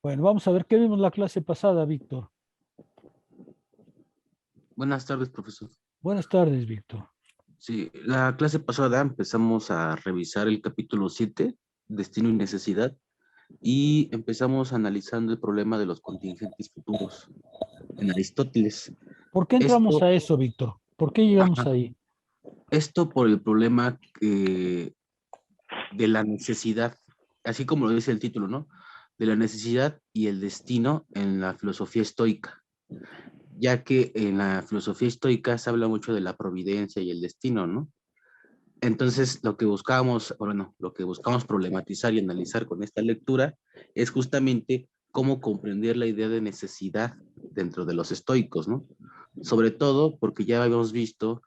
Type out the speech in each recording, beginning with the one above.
Bueno, vamos a ver qué vimos la clase pasada, Víctor. Buenas tardes, profesor. Buenas tardes, Víctor. Sí, la clase pasada empezamos a revisar el capítulo 7, Destino y Necesidad, y empezamos analizando el problema de los contingentes futuros en Aristóteles. ¿Por qué entramos Esto, a eso, Víctor? ¿Por qué llegamos ajá, ahí? esto por el problema de la necesidad, así como lo dice el título, ¿no? De la necesidad y el destino en la filosofía estoica, ya que en la filosofía estoica se habla mucho de la providencia y el destino, ¿no? Entonces, lo que buscamos problematizar y analizar con esta lectura es justamente cómo comprender la idea de necesidad dentro de los estoicos, ¿no? Sobre todo porque ya habíamos visto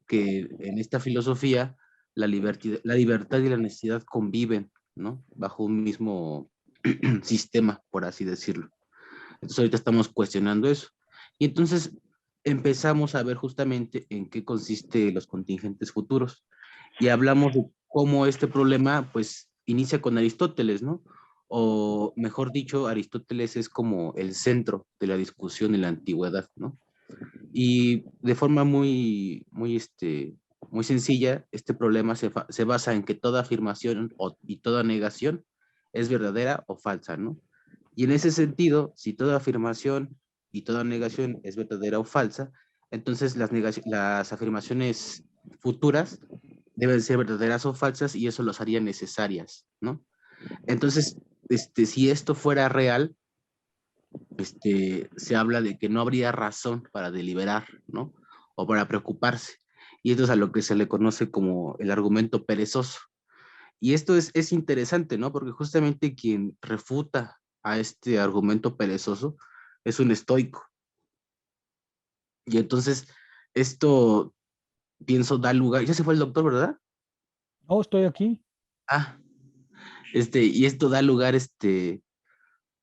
que en esta filosofía la libertad y la necesidad conviven, ¿no? Bajo un mismo sistema, por así decirlo. Entonces, ahorita estamos cuestionando eso. Y entonces empezamos a ver justamente en qué consiste los contingentes futuros y hablamos de cómo este problema pues inicia con Aristóteles, ¿no? O mejor dicho, Aristóteles es como el centro de la discusión en la antigüedad, ¿no? Y de forma muy sencilla, este problema se basa en que toda afirmación y toda negación es verdadera o falsa, ¿no? Y en ese sentido, si toda afirmación y toda negación es verdadera o falsa, entonces las afirmaciones futuras deben ser verdaderas o falsas y eso los haría necesarias, ¿no? Entonces, si esto fuera real, se habla de que no habría razón para deliberar, ¿no? O para preocuparse. Y esto es a lo que se le conoce como el argumento perezoso. Y esto es interesante, ¿no? Porque justamente quien refuta a este argumento perezoso es un estoico. Y entonces, esto, pienso, da lugar, ya se fue el doctor, ¿verdad? Oh, estoy aquí. Ah, y esto da lugar,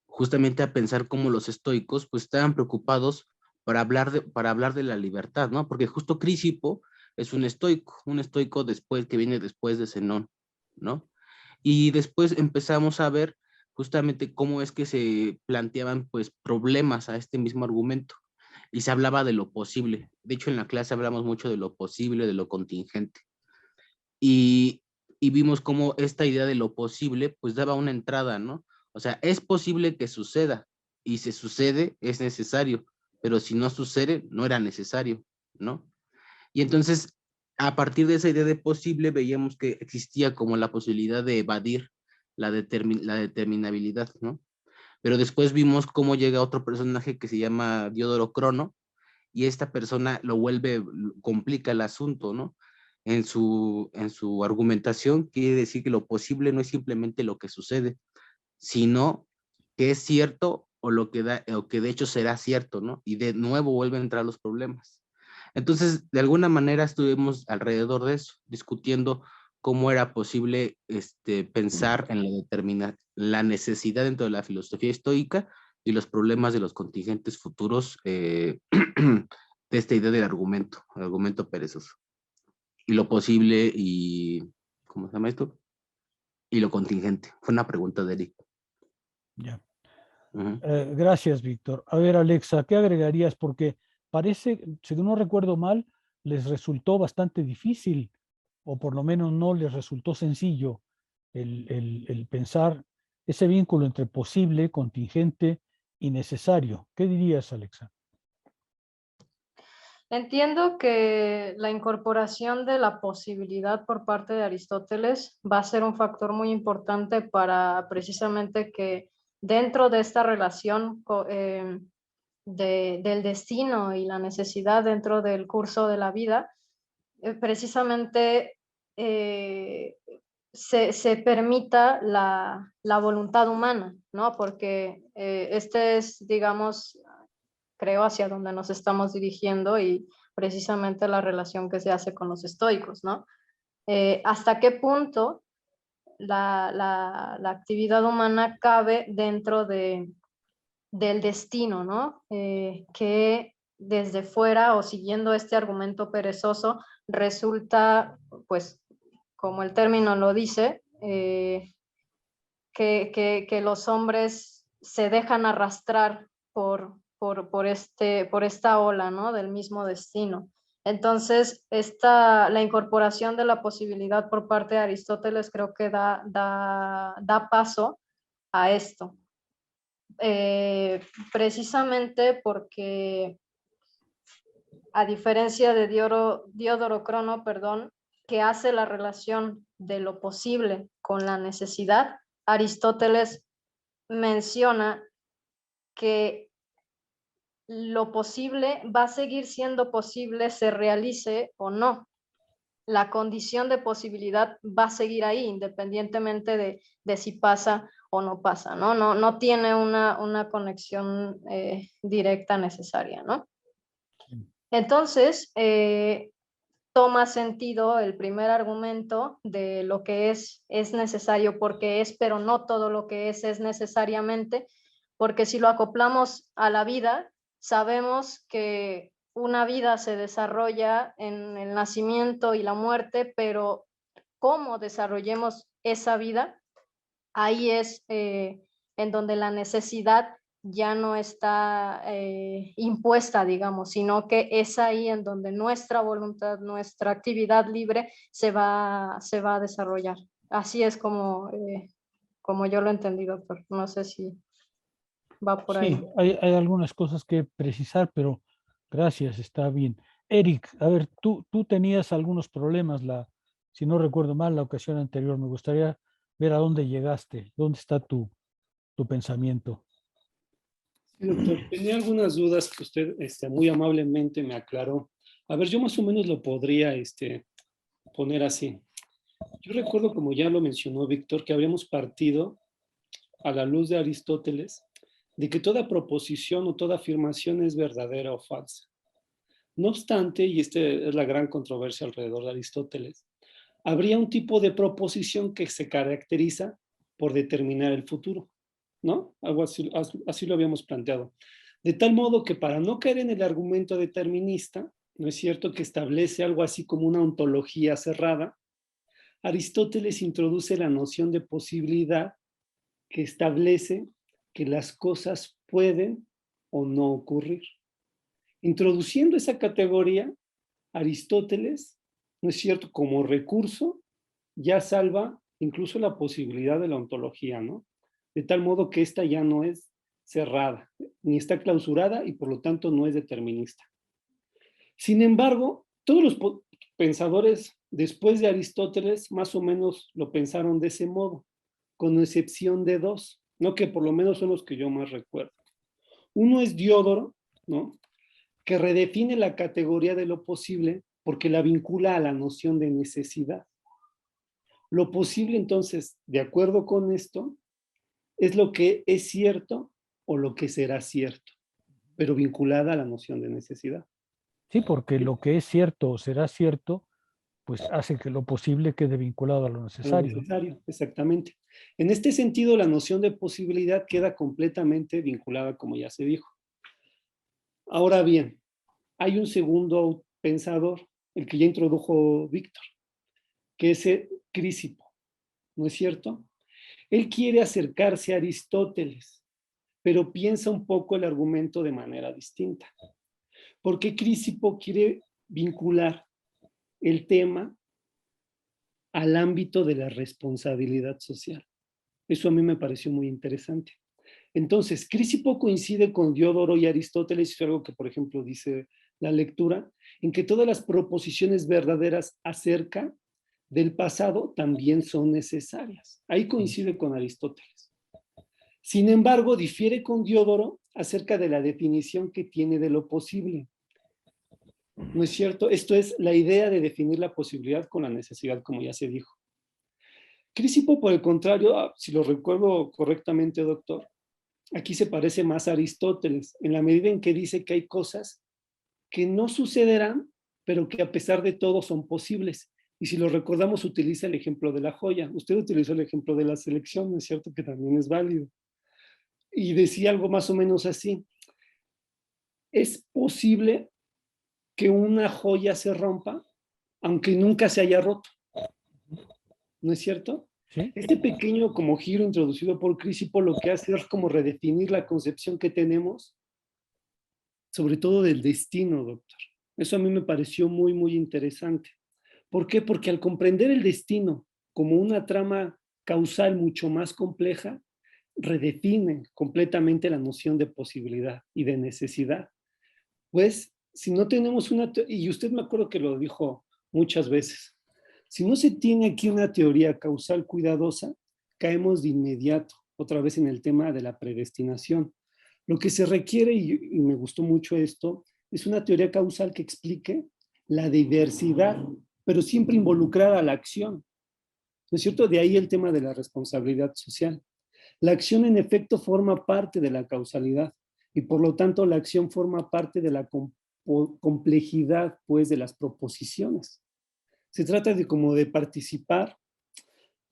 justamente a pensar cómo los estoicos pues estaban preocupados para hablar de la libertad, ¿no? Porque justo Crisipo es un estoico después, que viene después de Zenón, ¿no? Y después empezamos a ver justamente cómo es que se planteaban pues problemas a este mismo argumento y se hablaba de lo posible. De hecho, en la clase hablamos mucho de lo posible, de lo contingente. Y, y vimos cómo esta idea de lo posible pues daba una entrada, ¿no? O sea, es posible que suceda y si sucede es necesario, pero si no sucede no era necesario, ¿no? Y entonces, a partir de esa idea de posible, veíamos que existía como la posibilidad de evadir la determinabilidad, ¿no? Pero después vimos cómo llega otro personaje que se llama Diodoro Crono, y esta persona complica el asunto, ¿no? En su argumentación quiere decir que lo posible no es simplemente lo que sucede, sino que es cierto o que de hecho será cierto, ¿no? Y de nuevo vuelven a entrar los problemas. Entonces, de alguna manera estuvimos alrededor de eso, discutiendo cómo era posible pensar en la necesidad dentro de la filosofía estoica y los problemas de los contingentes futuros de esta idea del argumento, el argumento perezoso. Y lo posible y, ¿cómo se llama esto? Y lo contingente. Fue una pregunta de Eric. Ya. Ujú. Gracias, Víctor. A ver, Alexa, ¿qué agregarías? Porque parece, si no recuerdo mal, les resultó bastante difícil, o por lo menos no les resultó sencillo el pensar ese vínculo entre posible, contingente y necesario. ¿Qué dirías, Alexa? Entiendo que la incorporación de la posibilidad por parte de Aristóteles va a ser un factor muy importante para precisamente que dentro de esta relación del destino y la necesidad dentro del curso de la vida, precisamente eh, se permita la voluntad humana, ¿no? Porque este es, digamos, creo, hacia donde nos estamos dirigiendo y precisamente la relación que se hace con los estoicos, ¿no? ¿Hasta qué punto la actividad humana cabe dentro del destino, ¿no? Que desde fuera o siguiendo este argumento perezoso resulta, pues, como el término lo dice, que los hombres se dejan arrastrar por esta ola, ¿no? Del mismo destino. Entonces, la incorporación de la posibilidad por parte de Aristóteles creo que da paso a esto. Precisamente porque, a diferencia de Diodoro Crono, que hace la relación de lo posible con la necesidad, Aristóteles menciona que lo posible va a seguir siendo posible, se realice o no. La condición de posibilidad va a seguir ahí, independientemente de si pasa o no pasa, ¿no? No tiene una conexión directa necesaria, ¿no? Entonces, toma sentido el primer argumento de lo que es necesario porque es, pero no todo lo que es necesariamente, porque si lo acoplamos a la vida, sabemos que una vida se desarrolla en el nacimiento y la muerte, pero cómo desarrollemos esa vida, ahí es en donde la necesidad ya no está impuesta, digamos, sino que es ahí en donde nuestra voluntad, nuestra actividad libre se va a desarrollar. Así es como yo lo he entendido, doctor. No sé si va por ahí. Sí, hay algunas cosas que precisar, pero gracias, está bien. Eric, a ver, tú tenías algunos problemas, si no recuerdo mal, la ocasión anterior. Me gustaría ver a dónde llegaste, dónde está tu pensamiento. Sí, doctor, tenía algunas dudas que usted muy amablemente me aclaró. A ver, yo más o menos lo podría poner así. Yo recuerdo, como ya lo mencionó Víctor, que habíamos partido a la luz de Aristóteles de que toda proposición o toda afirmación es verdadera o falsa. No obstante, y esta es la gran controversia alrededor de Aristóteles, habría un tipo de proposición que se caracteriza por determinar el futuro, ¿no? Algo así lo habíamos planteado. De tal modo que para no caer en el argumento determinista, ¿no es cierto?, que establece algo así como una ontología cerrada, Aristóteles introduce la noción de posibilidad que establece que las cosas pueden o no ocurrir. Introduciendo esa categoría, Aristóteles, ¿no es cierto?, como recurso, ya salva incluso la posibilidad de la ontología, ¿no? De tal modo que esta ya no es cerrada, ni está clausurada y por lo tanto no es determinista. Sin embargo, todos los pensadores después de Aristóteles más o menos lo pensaron de ese modo, con excepción de dos, ¿no?, que por lo menos son los que yo más recuerdo. Uno es Diodoro, ¿no?, que redefine la categoría de lo posible porque la vincula a la noción de necesidad. Lo posible, entonces, de acuerdo con esto, es lo que es cierto o lo que será cierto, pero vinculada a la noción de necesidad. Sí, porque lo que es cierto o será cierto, pues hace que lo posible quede vinculado a lo A lo necesario. necesario, exactamente. En este sentido, la noción de posibilidad queda completamente vinculada, como ya se dijo. Ahora bien, hay un segundo pensador, el que ya introdujo Víctor, que es Crisipo, ¿no es cierto? Él quiere acercarse a Aristóteles, pero piensa un poco el argumento de manera distinta. Porque Crisipo quiere vincular el tema al ámbito de la responsabilidad social. Eso a mí me pareció muy interesante. Entonces, Crisipo coincide con Diodoro y Aristóteles, es algo que, por ejemplo, dice la lectura, en que todas las proposiciones verdaderas acerca del pasado también son necesarias. Ahí coincide con Aristóteles. Sin embargo, difiere con Diodoro acerca de la definición que tiene de lo posible. ¿No es cierto? Esto es la idea de definir la posibilidad con la necesidad, como ya se dijo. Crisipo, por el contrario, si lo recuerdo correctamente, doctor, aquí se parece más a Aristóteles, en la medida en que dice que hay cosas que no sucederán, pero que a pesar de todo son posibles. Y si lo recordamos, utiliza el ejemplo de la joya. Usted utilizó el ejemplo de la selección, ¿no es cierto?, que también es válido. Y decía algo más o menos así. Es posible que una joya se rompa, aunque nunca se haya roto. ¿No es cierto? ¿Sí? Este pequeño como giro introducido por Crisipo lo que hace es como redefinir la concepción que tenemos, sobre todo del destino, doctor. Eso a mí me pareció muy, muy interesante. ¿Por qué? Porque al comprender el destino como una trama causal mucho más compleja, redefine completamente la noción de posibilidad y de necesidad. Pues, si no tenemos y usted me acuerdo que lo dijo muchas veces, si no se tiene aquí una teoría causal cuidadosa, caemos de inmediato otra vez en el tema de la predestinación. Lo que se requiere, y me gustó mucho esto, es una teoría causal que explique la diversidad, pero siempre involucrada a la acción. ¿No es cierto? De ahí el tema de la responsabilidad social. La acción en efecto forma parte de la causalidad y por lo tanto la acción forma parte de la complejidad pues de las proposiciones. Se trata de como de participar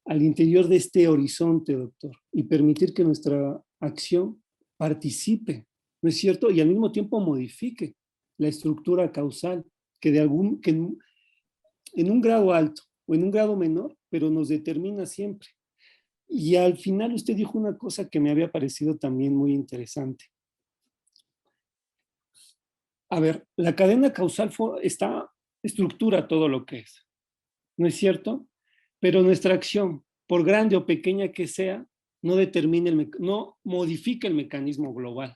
al interior de este horizonte, doctor, y permitir que nuestra acción participe, ¿no es cierto? Y al mismo tiempo modifique la estructura causal que en un grado alto o en un grado menor, pero nos determina siempre. Y al final usted dijo una cosa que me había parecido también muy interesante. A ver, la cadena causal estructura todo lo que es, ¿no es cierto? Pero nuestra acción, por grande o pequeña que sea, no modifica el mecanismo global.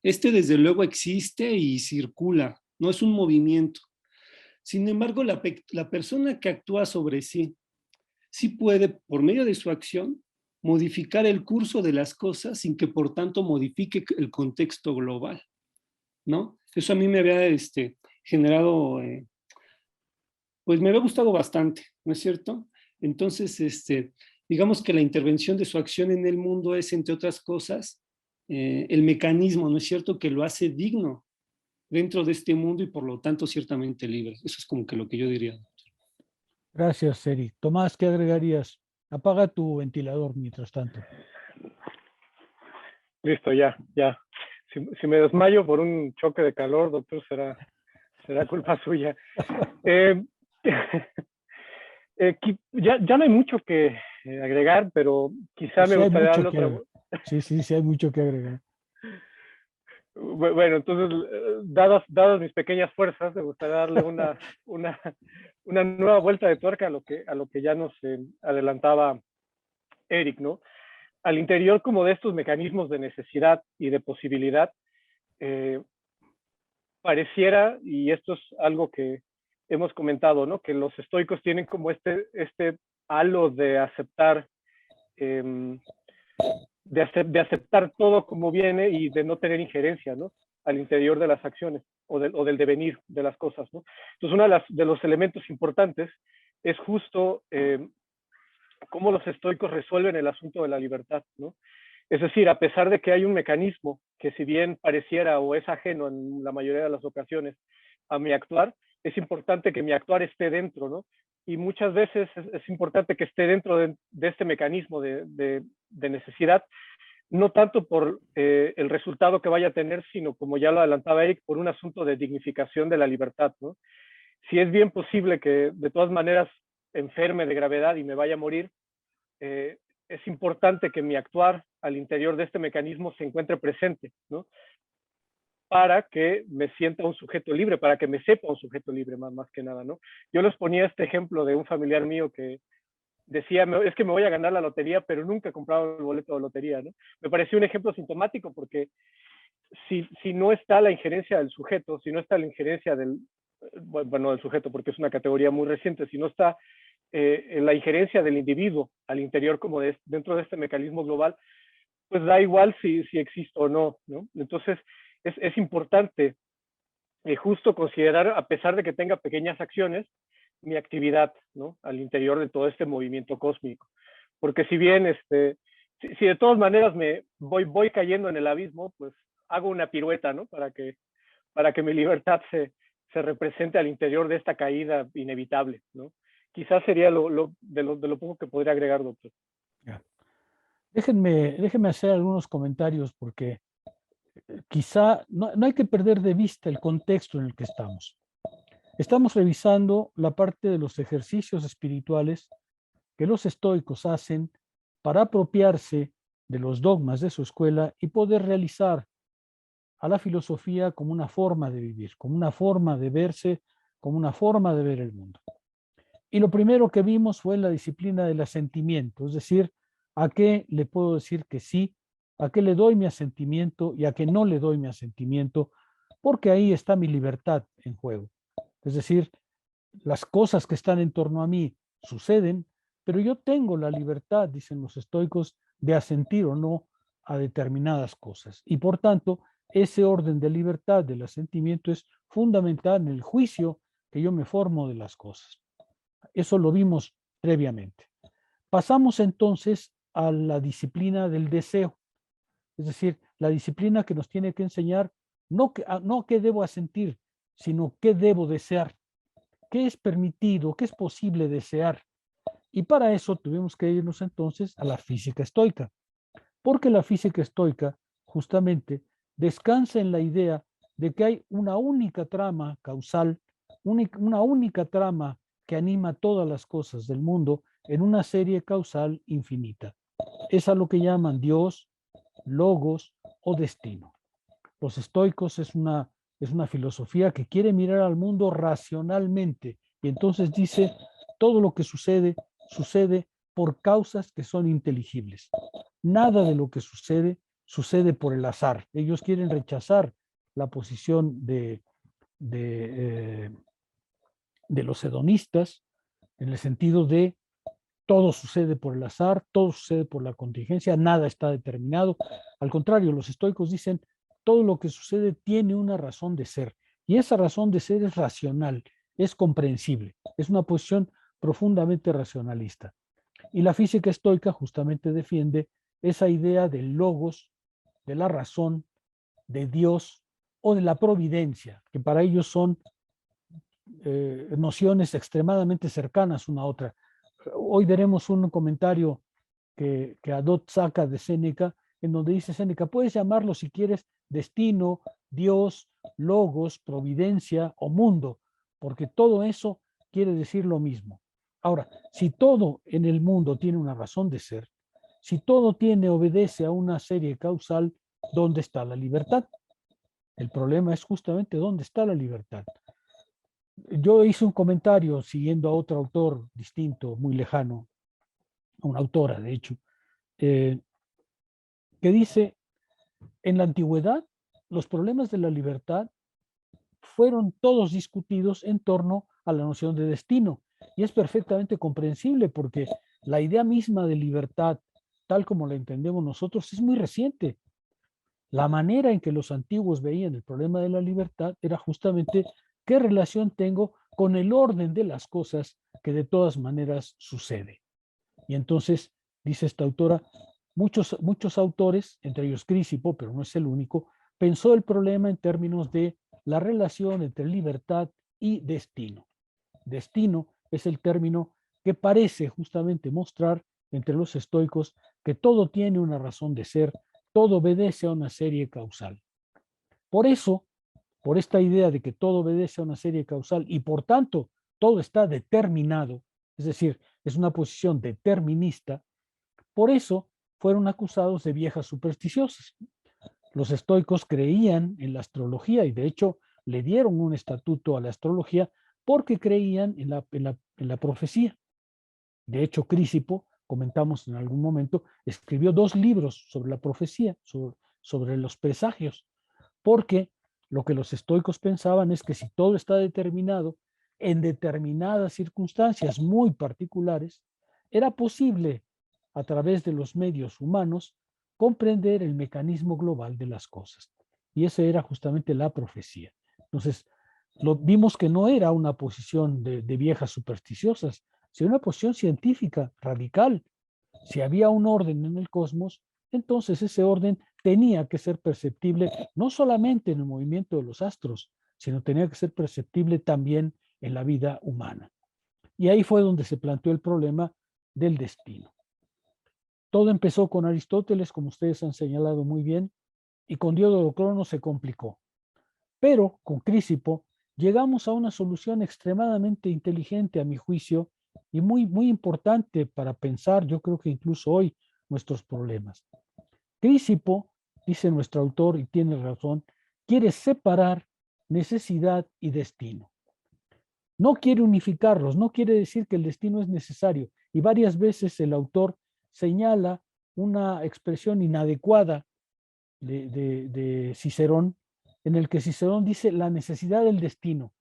Este desde luego existe y circula, no es un movimiento. Sin embargo, la persona que actúa sobre sí puede, por medio de su acción, modificar el curso de las cosas sin que por tanto modifique el contexto global, ¿no? Eso a mí me había generado, pues me había gustado bastante, ¿no es cierto? Entonces, digamos que la intervención de su acción en el mundo es, entre otras cosas, el mecanismo, ¿no es cierto?, que lo hace digno dentro de este mundo y por lo tanto ciertamente libre. Eso es como que lo que yo diría. Gracias, Eric. Tomás, ¿qué agregarías? Apaga tu ventilador mientras tanto. Listo, ya. Si me desmayo por un choque de calor, doctor, será culpa suya. Ya no hay mucho que agregar, pero quizá me gustaría darle otra. Sí, hay mucho que agregar. Bueno, entonces, dadas mis pequeñas fuerzas, me gustaría darle una nueva vuelta de tuerca a lo que ya nos adelantaba Eric, ¿no? Al interior como de estos mecanismos de necesidad y de posibilidad, pareciera, y esto es algo que hemos comentado, ¿no?, que los estoicos tienen como este halo de aceptar, de aceptar todo como viene y de no tener injerencia, ¿no?, al interior de las acciones o del devenir de las cosas, ¿no? Entonces, uno de los elementos importantes es justo cómo los estoicos resuelven el asunto de la libertad, ¿no? Es decir, a pesar de que hay un mecanismo que si bien pareciera o es ajeno en la mayoría de las ocasiones a mi actuar, es importante que mi actuar esté dentro, ¿no? Y muchas veces es importante que esté dentro de este mecanismo de necesidad, no tanto por el resultado que vaya a tener, sino, como ya lo adelantaba Eric, por un asunto de dignificación de la libertad, ¿no? Si es bien posible que de todas maneras enferme de gravedad y me vaya a morir, es importante que mi actuar al interior de este mecanismo se encuentre presente, ¿no?, para que me sienta un sujeto libre, para que me sepa un sujeto libre, más que nada, ¿no? Yo les ponía este ejemplo de un familiar mío que decía, es que me voy a ganar la lotería, pero nunca he comprado el boleto de lotería, ¿no? Me pareció un ejemplo sintomático porque si no está la injerencia del sujeto, si no está la injerencia del sujeto, porque es una categoría muy reciente, si no está la injerencia del individuo al interior como dentro de este mecanismo global, pues da igual si existe o no, ¿no? Entonces, es importante justo considerar, a pesar de que tenga pequeñas acciones, mi actividad, ¿no?, al interior de todo este movimiento cósmico. Porque si bien, si de todas maneras me voy cayendo en el abismo, pues hago una pirueta, ¿no?, para que mi libertad se represente al interior de esta caída inevitable, ¿no? Quizás sería de lo poco que podría agregar, doctor. Déjenme hacer algunos comentarios porque quizá no hay que perder de vista el contexto en el que estamos. Estamos revisando la parte de los ejercicios espirituales que los estoicos hacen para apropiarse de los dogmas de su escuela y poder realizar a la filosofía como una forma de vivir, como una forma de verse, como una forma de ver el mundo. Y lo primero que vimos fue la disciplina del asentimiento, es decir, a qué le puedo decir que sí, a qué le doy mi asentimiento y a qué no le doy mi asentimiento, porque ahí está mi libertad en juego. Es decir, las cosas que están en torno a mí suceden, pero yo tengo la libertad, dicen los estoicos, de asentir o no a determinadas cosas. Y por tanto, ese orden de libertad del asentimiento es fundamental en el juicio que yo me formo de las cosas. Eso lo vimos previamente. Pasamos entonces a la disciplina del deseo, es decir, la disciplina que nos tiene que enseñar no qué debo asentir, sino qué debo desear, qué es permitido, qué es posible desear. Y para eso tuvimos que irnos entonces a la física estoica, porque la física estoica justamente descansa en la idea de que hay una única trama causal, una única trama que anima todas las cosas del mundo en una serie causal infinita. Es a lo que llaman Dios, logos o destino. Los estoicos es una filosofía que quiere mirar al mundo racionalmente y entonces dice, todo lo que sucede, sucede por causas que son inteligibles. Nada de lo que sucede, sucede por el azar. Ellos quieren rechazar la posición de los hedonistas en el sentido de todo sucede por el azar, todo sucede por la contingencia, nada está determinado. Al contrario, los estoicos dicen, todo lo que sucede tiene una razón de ser, y esa razón de ser es racional, es comprensible, es una posición profundamente racionalista. Y la física estoica justamente defiende esa idea del logos, de la razón, de Dios o de la providencia, que para ellos son nociones extremadamente cercanas una a otra. Hoy veremos un comentario que Adot saca de Séneca, en donde dice Séneca, puedes llamarlo si quieres destino, Dios, logos, providencia o mundo, porque todo eso quiere decir lo mismo. Ahora, si todo en el mundo tiene una razón de ser, si todo obedece a una serie causal, ¿dónde está la libertad? El problema es justamente dónde está la libertad. Yo hice un comentario siguiendo a otro autor distinto, muy lejano, a una autora, de hecho, que dice, en la antigüedad, los problemas de la libertad fueron todos discutidos en torno a la noción de destino. Y es perfectamente comprensible porque la idea misma de libertad, tal como la entendemos nosotros, es muy reciente. La manera en que los antiguos veían el problema de la libertad era justamente qué relación tengo con el orden de las cosas que de todas maneras sucede. Y entonces, dice esta autora, muchos autores, entre ellos Crisipo, pero no es el único, pensó el problema en términos de la relación entre libertad y destino. Destino es el término que parece justamente mostrar entre los estoicos que todo tiene una razón de ser, todo obedece a una serie causal. Por eso, por esta idea de que todo obedece a una serie causal y por tanto todo está determinado, es decir, es una posición determinista, por eso fueron acusados de viejas supersticiosas. Los estoicos creían en la astrología y de hecho le dieron un estatuto a la astrología porque creían en la profecía. De hecho, Crisipo, comentamos en algún momento, escribió 2 libros sobre la profecía, sobre los presagios, porque lo que los estoicos pensaban es que si todo está determinado en determinadas circunstancias muy particulares, era posible, a través de los medios humanos, comprender el mecanismo global de las cosas. Y esa era justamente la profecía. Entonces, vimos que no era una posición de viejas supersticiosas, sino una posición científica radical. Si había un orden en el cosmos, entonces ese orden tenía que ser perceptible no solamente en el movimiento de los astros, sino tenía que ser perceptible también en la vida humana. Y ahí fue donde se planteó el problema del destino. Todo empezó con Aristóteles, como ustedes han señalado muy bien, y con Diodoro Crono se complicó. Pero con Crisipo llegamos a una solución extremadamente inteligente, a mi juicio, y muy importante para pensar, yo creo que incluso hoy, nuestros problemas. Crisipo, dice nuestro autor, y tiene razón, quiere separar necesidad y destino. No quiere unificarlos, no quiere decir que el destino es necesario. Y varias veces el autor señala una expresión inadecuada de Cicerón, en el que Cicerón dice la necesidad del destino.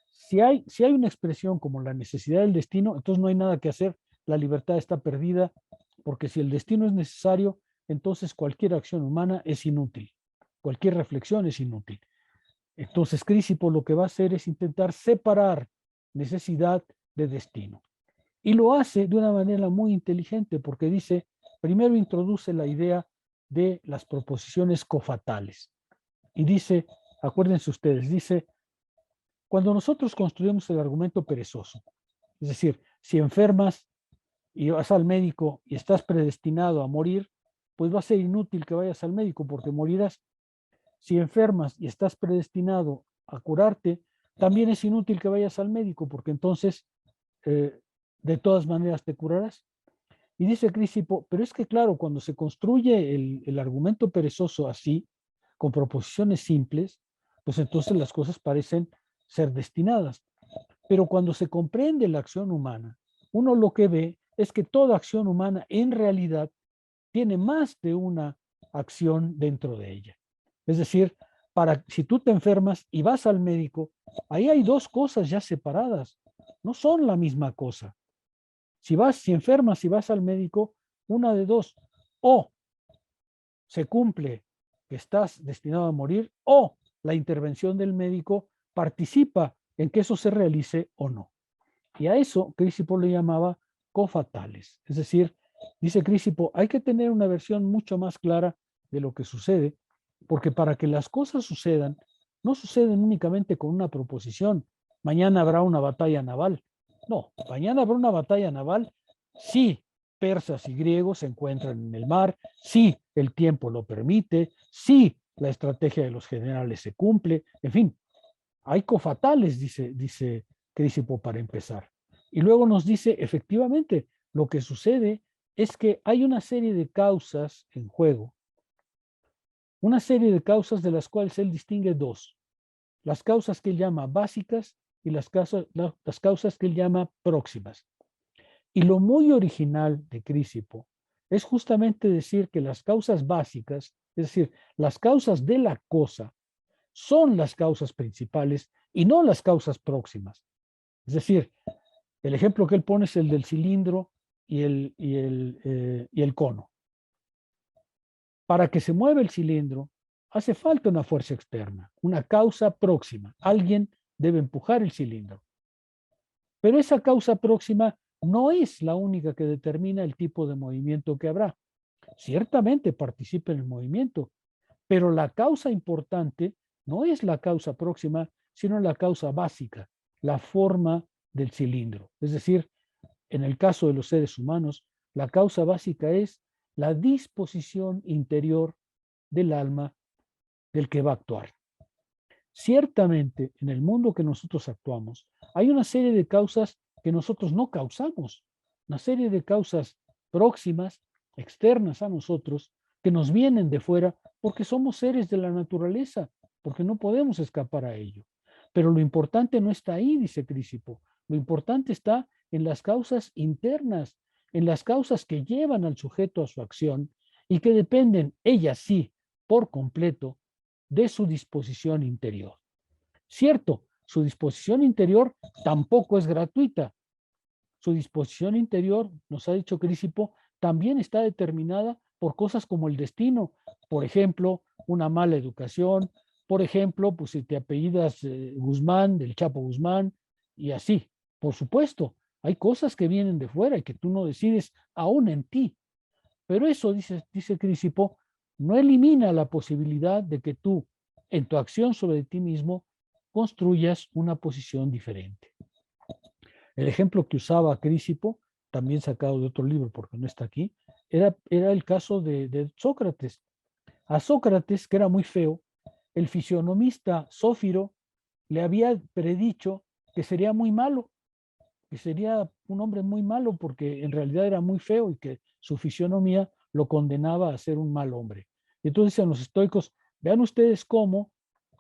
Si hay una expresión como la necesidad del destino, entonces no hay nada que hacer, la libertad está perdida, porque si el destino es necesario, entonces cualquier acción humana es inútil, cualquier reflexión es inútil. Entonces Crisipo lo que va a hacer es intentar separar necesidad de destino. Y lo hace de una manera muy inteligente, porque dice, primero introduce la idea de las proposiciones cofatales. Y dice, acuérdense ustedes, dice, cuando nosotros construimos el argumento perezoso, es decir, si enfermas y vas al médico y estás predestinado a morir, pues va a ser inútil que vayas al médico porque morirás. Si enfermas y estás predestinado a curarte, también es inútil que vayas al médico porque entonces de todas maneras te curarás. Y dice Crisipo, pero es que claro, cuando se construye el argumento perezoso así, con proposiciones simples, pues entonces las cosas parecen ser destinadas. Pero cuando se comprende la acción humana, uno lo que ve es que toda acción humana en realidad tiene más de una acción dentro de ella. Es decir, si tú te enfermas y vas al médico, ahí hay dos cosas ya separadas, no son la misma cosa. Si enfermas y vas al médico, una de dos, o se cumple que estás destinado a morir, o la intervención del médico participa en que eso se realice o no. Y a eso Crisipo le llamaba cofatales. Es decir, dice Crisipo, hay que tener una versión mucho más clara de lo que sucede, porque para que las cosas sucedan, no suceden únicamente con una proposición. Mañana habrá una batalla naval. No, mañana habrá una batalla naval si persas y griegos se encuentran en el mar, si el tiempo lo permite, si la estrategia de los generales se cumple, en fin, hay cofatales, dice Crisipo para empezar. Y luego nos dice, efectivamente, lo que sucede es que hay una serie de causas en juego, una serie de causas de las cuales él distingue dos, las causas que él llama básicas y las causas que él llama próximas. Y lo muy original de Crisipo es justamente decir que las causas básicas, es decir, las causas de la cosa, son las causas principales y no las causas próximas. Es decir, el ejemplo que él pone es el del cilindro y el cono. Para que se mueva el cilindro, hace falta una fuerza externa, una causa próxima. Alguien debe empujar el cilindro. Pero esa causa próxima no es la única que determina el tipo de movimiento que habrá. Ciertamente participa en el movimiento, pero la causa importante no es la causa próxima, sino la causa básica, la forma del cilindro. Es decir, en el caso de los seres humanos, la causa básica es la disposición interior del alma del que va a actuar. Ciertamente, en el mundo que nosotros actuamos, hay una serie de causas que nosotros no causamos, una serie de causas próximas, externas a nosotros, que nos vienen de fuera porque somos seres de la naturaleza, porque no podemos escapar a ello. Pero lo importante no está ahí, dice Crisipo, lo importante está en las causas internas, en las causas que llevan al sujeto a su acción y que dependen, ellas sí, por completo, de su disposición interior. Cierto, su disposición interior tampoco es gratuita. Su disposición interior, nos ha dicho Crisipo, también está determinada por cosas como el destino. Por ejemplo, una mala educación. Por ejemplo, pues si te apellidas Guzmán, del Chapo Guzmán, y así. Por supuesto, hay cosas que vienen de fuera y que tú no decides aún en ti. Pero eso, dice Crisipo, no elimina la posibilidad de que tú, en tu acción sobre ti mismo, construyas una posición diferente. El ejemplo que usaba Crisipo, también sacado de otro libro porque no está aquí, era el caso de Sócrates. A Sócrates, que era muy feo, el fisionomista Zófiro le había predicho que sería muy malo. que sería un hombre muy malo porque en realidad era muy feo y que su fisionomía lo condenaba a ser un mal hombre. Y entonces dicen los estoicos, vean ustedes cómo,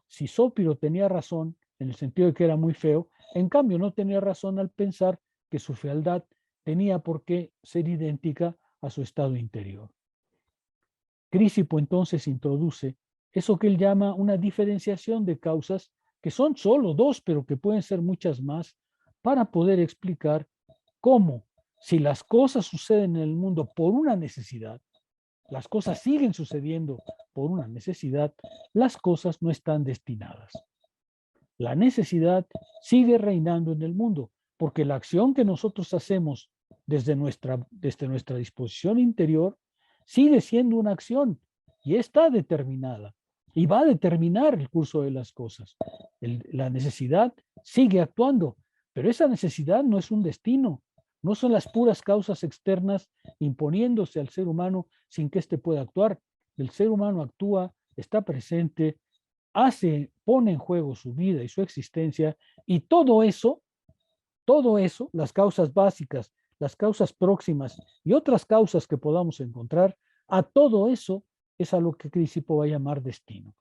si Zópiro tenía razón en el sentido de que era muy feo, en cambio no tenía razón al pensar que su fealdad tenía por qué ser idéntica a su estado interior. Crisipo entonces introduce eso que él llama una diferenciación de causas, que son solo dos, pero que pueden ser muchas más, para poder explicar cómo, si las cosas suceden en el mundo por una necesidad, las cosas siguen sucediendo por una necesidad, las cosas no están destinadas. La necesidad sigue reinando en el mundo, porque la acción que nosotros hacemos desde nuestra disposición interior sigue siendo una acción y está determinada y va a determinar el curso de las cosas. La necesidad sigue actuando, pero esa necesidad no es un destino, no son las puras causas externas imponiéndose al ser humano sin que éste pueda actuar. El ser humano actúa, está presente, pone en juego su vida y su existencia, y todo eso, las causas básicas, las causas próximas y otras causas que podamos encontrar, a todo eso es a lo que Crisipo va a llamar destino.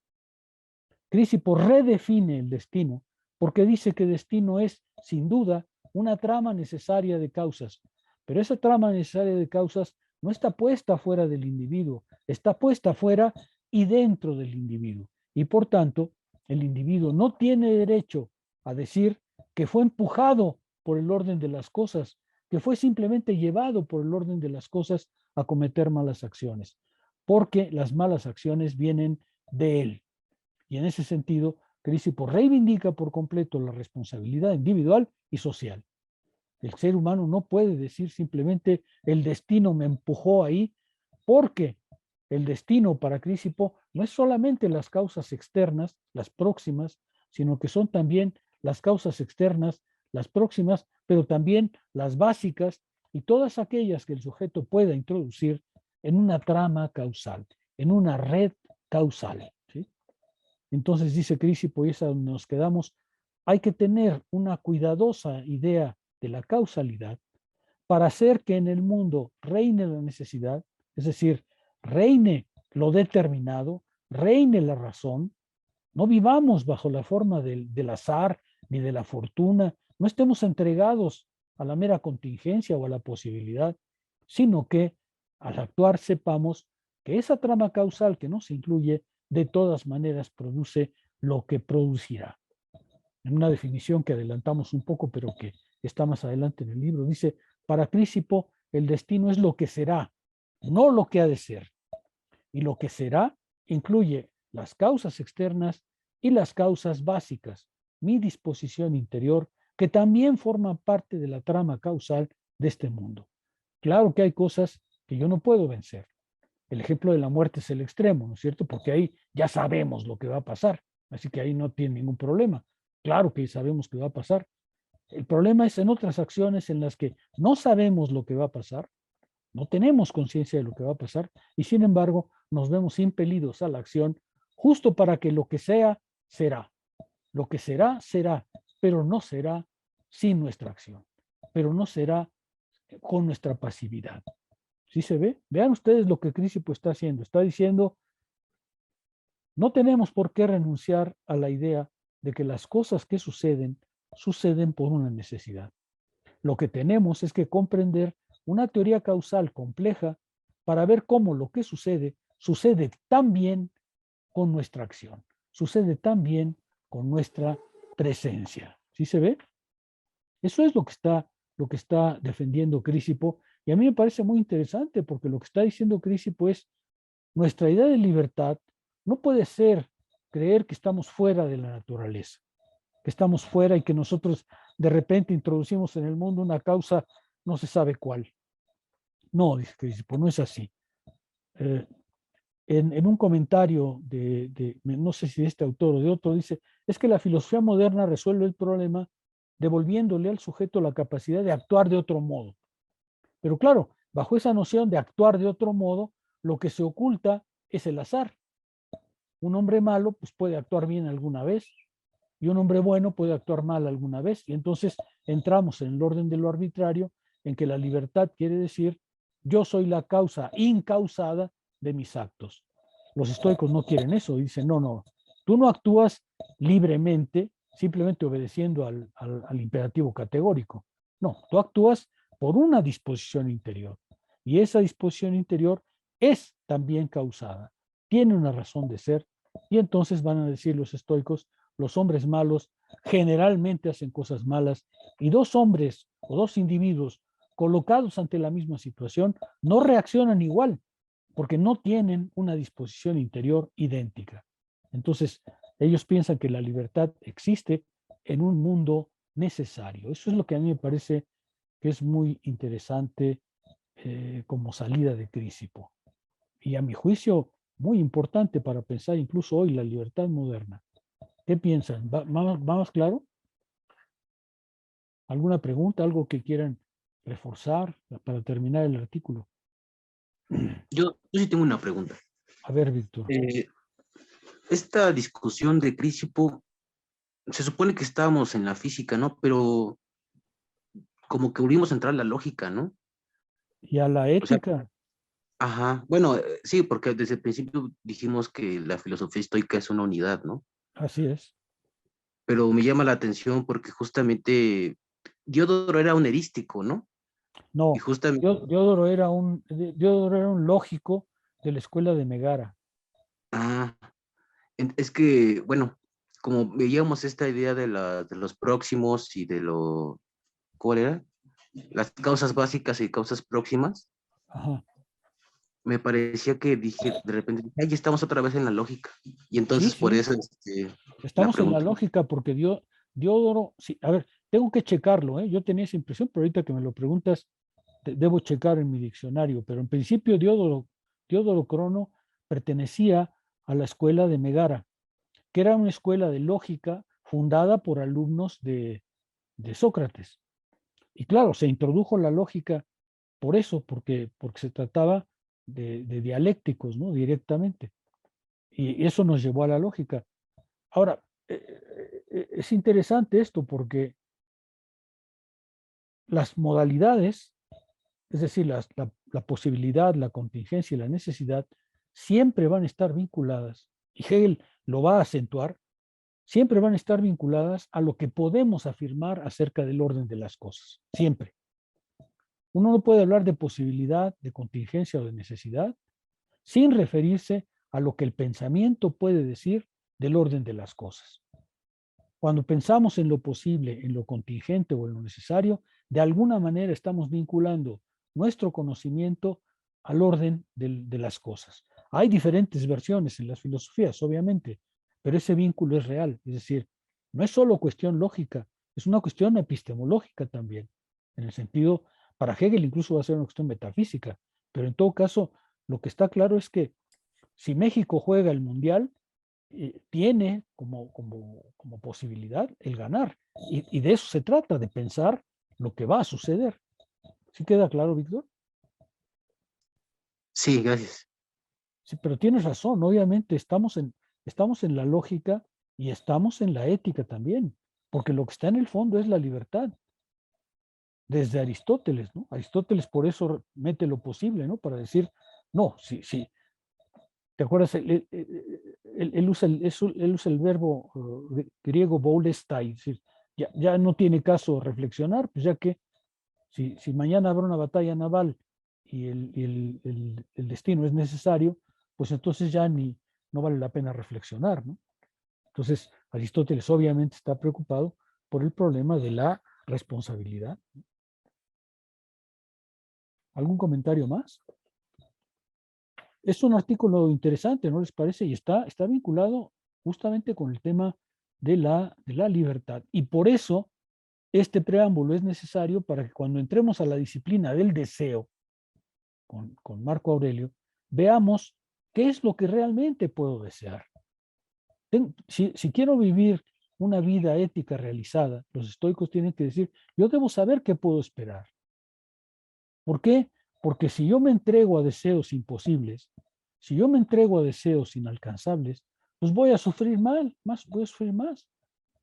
Crisipo redefine el destino porque dice que destino es, sin duda, una trama necesaria de causas, pero esa trama necesaria de causas no está puesta fuera del individuo, está puesta fuera y dentro del individuo. Y por tanto, el individuo no tiene derecho a decir que fue empujado por el orden de las cosas, que fue simplemente llevado por el orden de las cosas a cometer malas acciones, porque las malas acciones vienen de él. Y en ese sentido, Crisipo reivindica por completo la responsabilidad individual y social. El ser humano no puede decir simplemente el destino me empujó ahí, porque el destino para Crisipo no es solamente las causas externas, las próximas, sino que son también las causas externas, las próximas, pero también las básicas y todas aquellas que el sujeto pueda introducir en una trama causal, en una red causal. ¿Sí? Entonces dice Crisipo, y es a donde nos quedamos, hay que tener una cuidadosa idea de la causalidad para hacer que en el mundo reine la necesidad, es decir, reine lo determinado, reine la razón, no vivamos bajo la forma del azar ni de la fortuna, no estemos entregados a la mera contingencia o a la posibilidad, sino que al actuar sepamos que esa trama causal que nos incluye de todas maneras produce lo que producirá. En una definición que adelantamos un poco, pero que está más adelante en el libro, dice, para Crisipo el destino es lo que será, no lo que ha de ser. Y lo que será incluye las causas externas y las causas básicas, mi disposición interior, que también forman parte de la trama causal de este mundo. Claro que hay cosas que yo no puedo vencer. El ejemplo de la muerte es el extremo, ¿no es cierto? Porque ahí ya sabemos lo que va a pasar, así que ahí no tiene ningún problema. Claro que sabemos que va a pasar. El problema es en otras acciones en las que no sabemos lo que va a pasar, no tenemos conciencia de lo que va a pasar y sin embargo nos vemos impelidos a la acción justo para que lo que sea, será. Lo que será, será, pero no será sin nuestra acción, pero no será con nuestra pasividad. ¿Sí se ve? Vean ustedes lo que Crisipo está haciendo. Está diciendo, no tenemos por qué renunciar a la idea de que las cosas que suceden por una necesidad. Lo que tenemos es que comprender una teoría causal compleja para ver cómo lo que sucede tan bien con nuestra acción, sucede tan bien con nuestra presencia. ¿Sí se ve? Eso es lo que está defendiendo Crisipo, y a mí me parece muy interesante porque lo que está diciendo Crisipo es nuestra idea de libertad no puede ser creer que estamos fuera de la naturaleza, que estamos fuera y que nosotros de repente introducimos en el mundo una causa no se sabe cuál. No, dice Crisipo, no es así. En un comentario no sé si de este autor o de otro, dice, es que la filosofía moderna resuelve el problema devolviéndole al sujeto la capacidad de actuar de otro modo. Pero claro, bajo esa noción de actuar de otro modo, lo que se oculta es el azar. Un hombre malo pues, puede actuar bien alguna vez, y un hombre bueno puede actuar mal alguna vez, y entonces entramos en el orden de lo arbitrario, en que la libertad quiere decir yo soy la causa incausada de mis actos. Los estoicos no quieren eso, dicen no, tú no actúas libremente, simplemente obedeciendo al imperativo categórico. No, tú actúas por una disposición interior, y esa disposición interior es también causada, tiene una razón de ser, y entonces van a decir los estoicos, los hombres malos generalmente hacen cosas malas, y dos hombres o dos individuos colocados ante la misma situación no reaccionan igual, porque no tienen una disposición interior idéntica. Entonces, ellos piensan que la libertad existe en un mundo necesario. Eso es lo que a mí me parece que es muy interesante como salida de Crisipo. Y a mi juicio, muy importante para pensar incluso hoy la libertad moderna. ¿Qué piensan? ¿Va más claro? ¿Alguna pregunta? ¿Algo que quieran reforzar para terminar el artículo? Yo sí tengo una pregunta. A ver, Víctor. Esta discusión de Crisipo, se supone que estábamos en la física, ¿no? Pero como que volvimos a entrar a la lógica, ¿no? ¿Y a la ética? O sea, ajá, bueno, sí, porque desde el principio dijimos que la filosofía estoica es una unidad, ¿no? Así es. Pero me llama la atención porque justamente Diodoro era un erístico, ¿no? No, Y justamente, Diodoro era un lógico de la escuela de Megara. es que, bueno, como veíamos esta idea de los próximos y de ¿cuál era? Las causas básicas y causas próximas, Ajá. me parecía que dije, de repente, ahí estamos otra vez en la lógica. Y Sí, entonces por sí. eso la Estamos en la pregunta. lógica porque Diodoro, sí, a ver, tengo que checarlo, ¿eh? Yo tenía esa impresión, pero ahorita que me lo preguntas, debo checar en mi diccionario, pero en principio Diodoro Crono pertenecía a la escuela de Megara, que era una escuela de lógica fundada por alumnos de Sócrates. Y claro, se introdujo la lógica por eso, porque se trataba de dialécticos, ¿no? Directamente. Y eso nos llevó a la lógica. Ahora, es interesante esto porque las modalidades, es decir, la posibilidad, la contingencia y la necesidad, siempre van a estar vinculadas, y Hegel lo va a acentuar, siempre van a estar vinculadas a lo que podemos afirmar acerca del orden de las cosas, siempre. Uno no puede hablar de posibilidad, de contingencia o de necesidad sin referirse a lo que el pensamiento puede decir del orden de las cosas. Cuando pensamos en lo posible, en lo contingente o en lo necesario, de alguna manera estamos vinculando nuestro conocimiento al orden de las cosas. Hay diferentes versiones en las filosofías, obviamente, pero ese vínculo es real. Es decir, no es solo cuestión lógica, es una cuestión epistemológica también. En el sentido, para Hegel incluso va a ser una cuestión metafísica, pero en todo caso, lo que está claro es que si México juega el Mundial, tiene como posibilidad el ganar. Y de eso se trata, de pensar lo que va a suceder. ¿Sí queda claro, Víctor? Sí, gracias. Sí, pero tienes razón, obviamente estamos en la lógica y estamos en la ética también, porque lo que está en el fondo es la libertad. Desde Aristóteles, ¿no? Aristóteles por eso mete lo posible, ¿no? Para decir, no, sí, sí. ¿Te acuerdas? Él usa el verbo griego boulestai, es decir, ya no tiene caso reflexionar, pues ya que si mañana habrá una batalla naval y el destino es necesario, pues entonces ya no vale la pena reflexionar, ¿no? Entonces, Aristóteles obviamente está preocupado por el problema de la responsabilidad. ¿Algún comentario más? Es un artículo interesante, ¿no les parece? Y está vinculado justamente con el tema de la libertad. Y por eso este preámbulo es necesario para que cuando entremos a la disciplina del deseo, con Marco Aurelio, veamos qué es lo que realmente puedo desear. Si quiero vivir una vida ética realizada, los estoicos tienen que decir, yo debo saber qué puedo esperar. ¿Por qué? Porque si yo me entrego a deseos imposibles, si yo me entrego a deseos inalcanzables, pues voy a sufrir voy a sufrir más.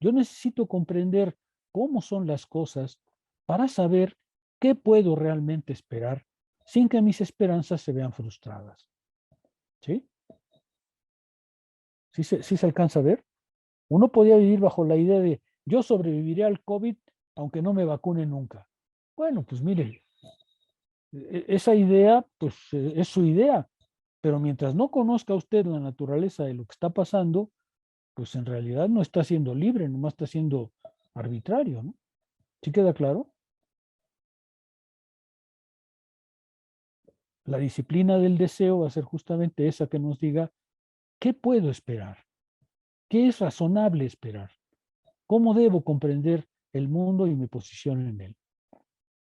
Yo necesito comprender cómo son las cosas para saber qué puedo realmente esperar sin que mis esperanzas se vean frustradas. ¿Sí? ¿Sí se alcanza a ver? Uno podía vivir bajo la idea de yo sobreviviré al COVID aunque no me vacune nunca. Bueno, pues mire, esa idea pues es su idea, pero mientras no conozca usted la naturaleza de lo que está pasando, pues en realidad no está siendo libre, nomás está siendo arbitrario, ¿no? ¿Sí queda claro? La disciplina del deseo va a ser justamente esa que nos diga, ¿qué puedo esperar? ¿Qué es razonable esperar? ¿Cómo debo comprender el mundo y mi posición en él?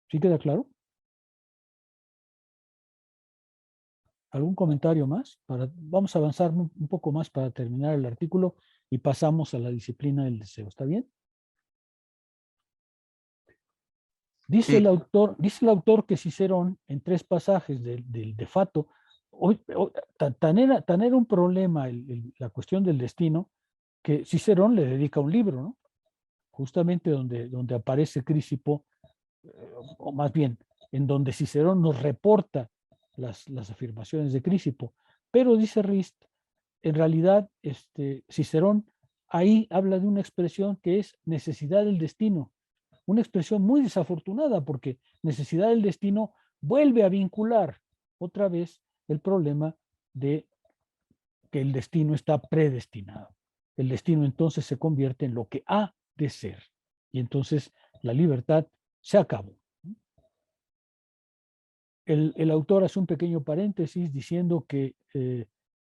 ¿Sí queda claro? ¿Algún comentario más? Vamos a avanzar un poco más para terminar el artículo y pasamos a la disciplina del deseo. ¿Está bien? Dice Sí. el autor que Cicerón, en 3 pasajes del de Fato, tan era un problema la cuestión del destino, que Cicerón le dedica un libro, ¿no? Justamente donde aparece Crisipo, o más bien, en donde Cicerón nos reporta las afirmaciones de Crisipo. Pero dice Rist, en realidad, Cicerón ahí habla de una expresión que es necesidad del destino, una expresión muy desafortunada porque necesidad del destino vuelve a vincular otra vez el problema de que el destino está predestinado. El destino entonces se convierte en lo que ha de ser y entonces la libertad se acabó. El autor hace un pequeño paréntesis diciendo que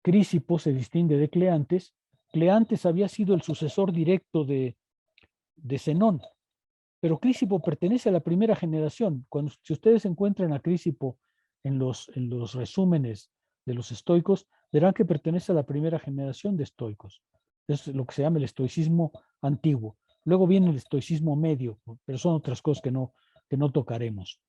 Crisipo se distingue de Cleantes. Cleantes había sido el sucesor directo de Zenón, pero Crisipo pertenece a la primera generación. Si ustedes encuentran a Crisipo en los resúmenes de los estoicos, verán que pertenece a la primera generación de estoicos. Es lo que se llama el estoicismo antiguo. Luego viene el estoicismo medio, pero son otras cosas que no tocaremos.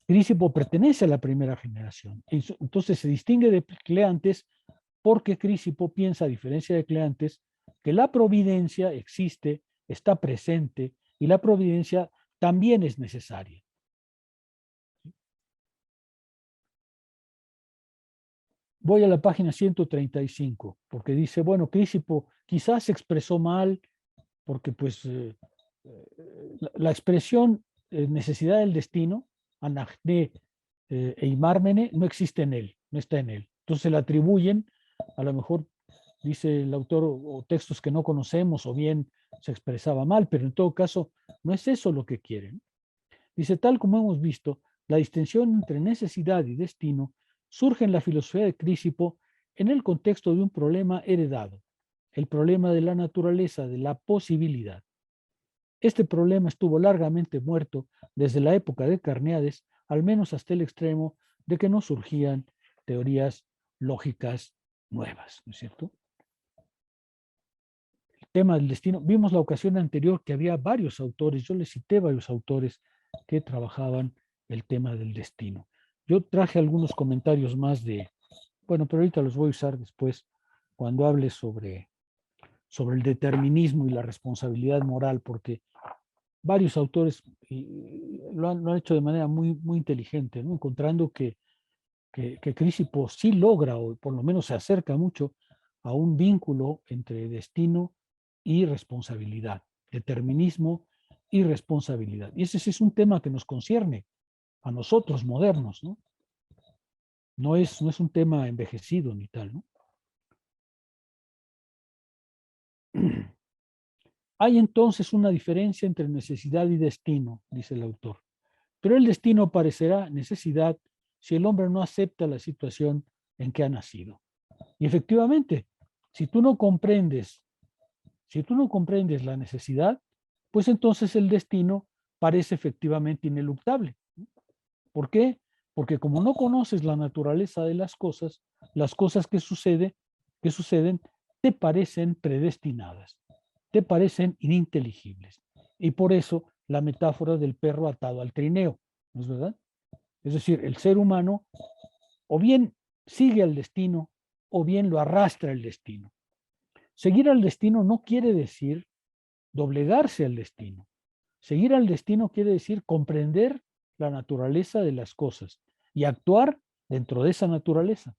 Crisipo pertenece a la primera generación. Entonces se distingue de Cleantes porque Crisipo piensa, a diferencia de Cleantes, que la providencia existe, está presente y la providencia también es necesaria. Voy a la página 135, porque dice, bueno, Crisipo quizás se expresó mal, porque pues la expresión necesidad del destino, anagné e imármene, no existe en él, no está en él. Entonces le atribuyen, a lo mejor dice el autor, o textos que no conocemos, o bien se expresaba mal, pero en todo caso no es eso lo que quieren. Dice, tal como hemos visto, la distinción entre necesidad y destino surge en la filosofía de Crisipo en el contexto de un problema heredado, el problema de la naturaleza de la posibilidad. Este problema estuvo largamente muerto desde la época de Carneades, al menos hasta el extremo de que no surgían teorías lógicas nuevas, ¿no es cierto? El tema del destino, vimos la ocasión anterior que había varios autores, yo les cité varios autores que trabajaban el tema del destino. Yo traje algunos comentarios más bueno, pero ahorita los voy a usar después cuando hable sobre el determinismo y la responsabilidad moral, porque varios autores lo han hecho de manera muy, muy inteligente, ¿no? Encontrando que Crisipo sí logra, o por lo menos se acerca mucho a un vínculo entre destino y responsabilidad, determinismo y responsabilidad. Y ese sí es un tema que nos concierne a nosotros modernos, ¿no? No es un tema envejecido ni tal, ¿no? Hay entonces una diferencia entre necesidad y destino, dice el autor. Pero el destino parecerá necesidad si el hombre no acepta la situación en que ha nacido. Y efectivamente, si tú no comprendes la necesidad, pues entonces el destino parece efectivamente ineluctable. ¿Por qué? Porque como no conoces la naturaleza de las cosas que suceden te parecen predestinadas, te parecen ininteligibles. Y por eso la metáfora del perro atado al trineo, ¿no es verdad? Es decir, el ser humano o bien sigue al destino o bien lo arrastra el destino. Seguir al destino no quiere decir doblegarse al destino. Seguir al destino quiere decir comprender la naturaleza de las cosas y actuar dentro de esa naturaleza,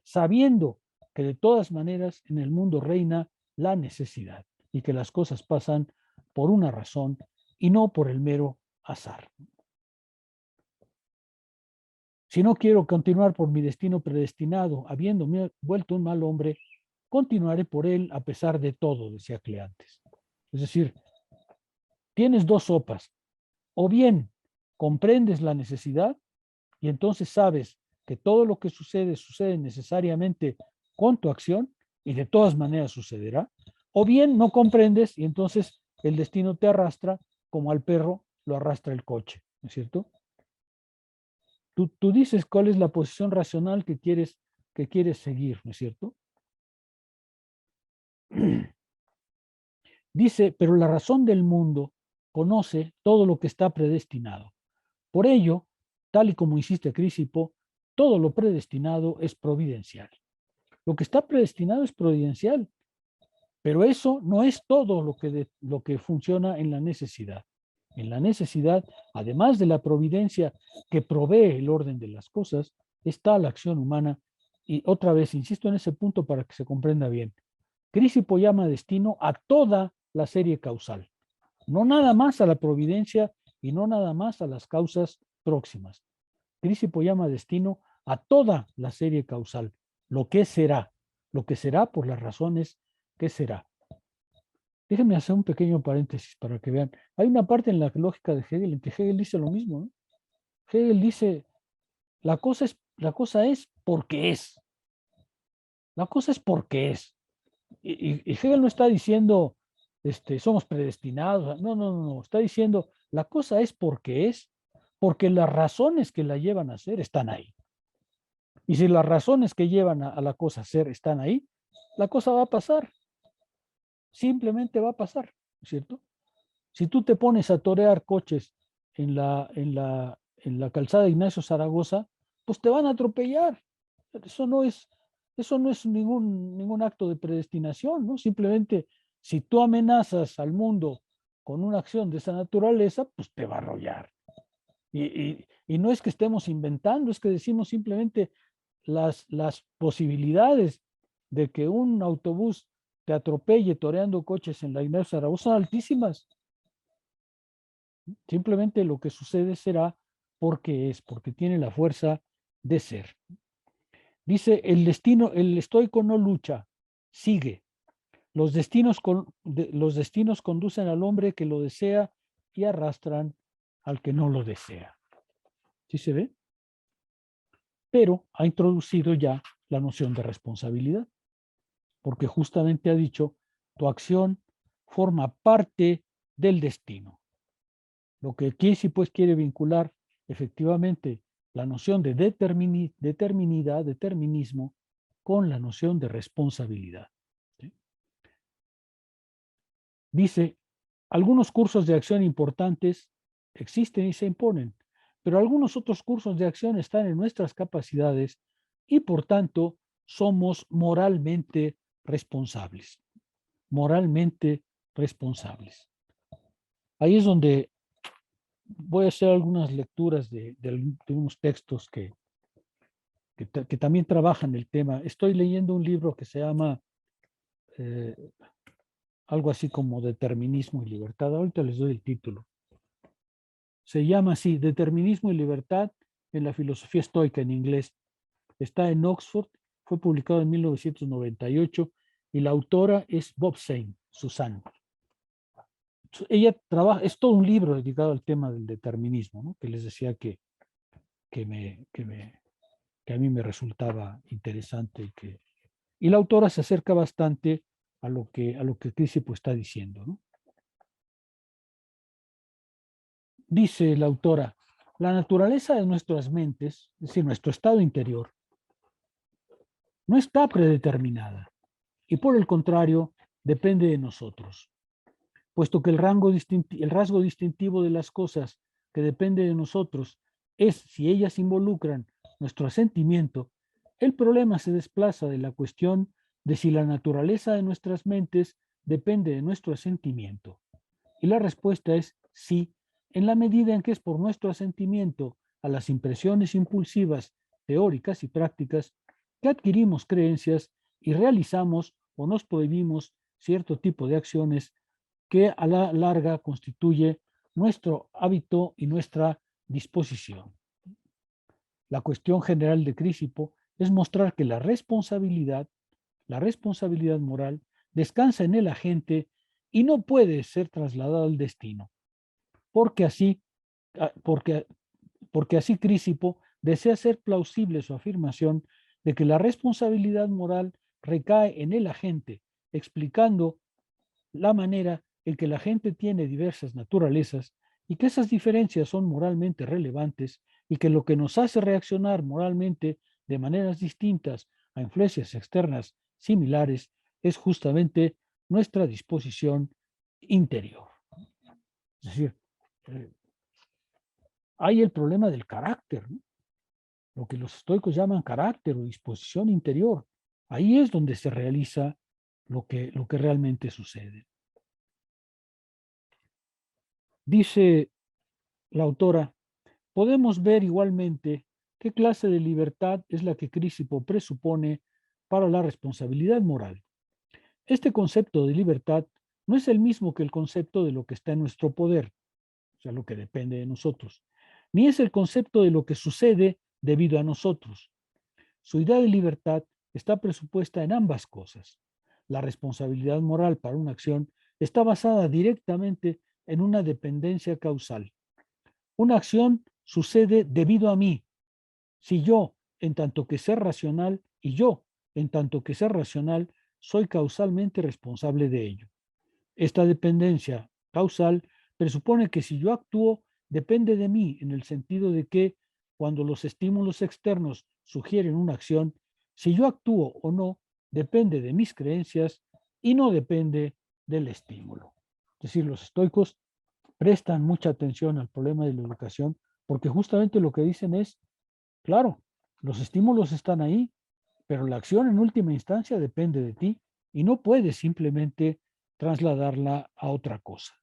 sabiendo que de todas maneras en el mundo reina la necesidad y que las cosas pasan por una razón y no por el mero azar. Si no quiero continuar por mi destino predestinado, habiéndome vuelto un mal hombre, continuaré por él a pesar de todo, decía Cleantes. Es decir, tienes dos sopas. O bien comprendes la necesidad y entonces sabes que todo lo que sucede sucede necesariamente con tu acción y de todas maneras sucederá. O bien no comprendes y entonces el destino te arrastra como al perro lo arrastra el coche, ¿no es cierto? Tú dices cuál es la posición racional que quieres seguir, ¿no es cierto? Dice, pero la razón del mundo conoce todo lo que está predestinado. Por ello, tal y como insiste Crisipo, todo lo predestinado es providencial. Lo que está predestinado es providencial, pero eso no es todo lo que funciona en la necesidad. En la necesidad, además de la providencia que provee el orden de las cosas, está la acción humana. Y otra vez, insisto en ese punto para que se comprenda bien. Crisipo llama destino a toda la serie causal, no nada más a la providencia y no nada más a las causas próximas. Crisipo llama destino a toda la serie causal, lo que será por las razones que será. Déjenme hacer un pequeño paréntesis para que vean. Hay una parte en la lógica de Hegel en que Hegel dice lo mismo, ¿no? Hegel dice, la cosa es porque es. La cosa es porque es. Y Hegel no está diciendo, somos predestinados. No. Está diciendo, la cosa es porque es, porque las razones que la llevan a ser están ahí. Y si las razones que llevan a la cosa a ser están ahí, la cosa va a pasar. Simplemente va a pasar, ¿cierto? Si tú te pones a torear coches en la calzada de Ignacio Zaragoza, pues te van a atropellar. Eso no es ningún acto de predestinación, ¿no? Simplemente, si tú amenazas al mundo con una acción de esa naturaleza, pues te va a arrollar. Y no es que estemos inventando, es que decimos simplemente las posibilidades de que un autobús te atropelle toreando coches en la Ignacio Zaragoza son altísimas. Simplemente lo que sucede será porque tiene la fuerza de ser. Dice, el estoico no lucha, sigue. Los destinos conducen al hombre que lo desea y arrastran al que no lo desea. ¿Sí se ve? Pero ha introducido ya la noción de responsabilidad, porque justamente ha dicho, tu acción forma parte del destino. Lo que aquí sí pues quiere vincular efectivamente la noción de determinismo, con la noción de responsabilidad. ¿Sí? Dice, algunos cursos de acción importantes existen y se imponen, pero algunos otros cursos de acción están en nuestras capacidades y por tanto somos moralmente responsables. Moralmente responsables. Ahí es donde voy a hacer algunas lecturas de unos textos que también trabajan el tema. Estoy leyendo un libro que se llama algo así como Determinismo y Libertad. Ahorita les doy el título. Se llama así, Determinismo y Libertad en la filosofía estoica en inglés. Está en Oxford, fue publicado en 1998 y la autora es Bobsheim, Susan. Ella trabaja, es todo un libro dedicado al tema del determinismo, ¿no? Que les decía que a mí me resultaba interesante y la autora se acerca bastante a lo que Crisipo está diciendo, ¿no? Dice la autora, la naturaleza de nuestras mentes, es decir, nuestro estado interior, no está predeterminada y por el contrario depende de nosotros, puesto que el rasgo distintivo de las cosas que depende de nosotros es si ellas involucran nuestro asentimiento, el problema se desplaza de la cuestión de si la naturaleza de nuestras mentes depende de nuestro asentimiento. Y la respuesta es sí, en la medida en que es por nuestro asentimiento a las impresiones impulsivas, teóricas y prácticas, que adquirimos creencias y realizamos o nos prohibimos cierto tipo de acciones que a la larga constituye nuestro hábito y nuestra disposición. La cuestión general de Crisipo es mostrar que la responsabilidad moral, descansa en el agente y no puede ser trasladada al destino, porque así Crisipo desea hacer plausible su afirmación de que la responsabilidad moral recae en el agente, explicando la manera en que la gente tiene diversas naturalezas y que esas diferencias son moralmente relevantes y que lo que nos hace reaccionar moralmente de maneras distintas a influencias externas similares es justamente nuestra disposición interior. Es decir, hay el problema del carácter, ¿no? Lo que los estoicos llaman carácter o disposición interior. Ahí es donde se realiza lo que realmente sucede. Dice la autora, podemos ver igualmente qué clase de libertad es la que Crisipo presupone para la responsabilidad moral. Este concepto de libertad no es el mismo que el concepto de lo que está en nuestro poder, o sea, lo que depende de nosotros, ni es el concepto de lo que sucede debido a nosotros. Su idea de libertad está presupuesta en ambas cosas. La responsabilidad moral para una acción está basada directamente en una dependencia causal. Una acción sucede debido a mí. Si yo, en tanto que ser racional, y yo, en tanto que ser racional, soy causalmente responsable de ello. Esta dependencia causal presupone que si yo actúo, depende de mí en el sentido de que cuando los estímulos externos sugieren una acción, si yo actúo o no, depende de mis creencias y no depende del estímulo. Es decir, los estoicos prestan mucha atención al problema de la educación porque justamente lo que dicen es, claro, los estímulos están ahí, pero la acción en última instancia depende de ti y no puedes simplemente trasladarla a otra cosa.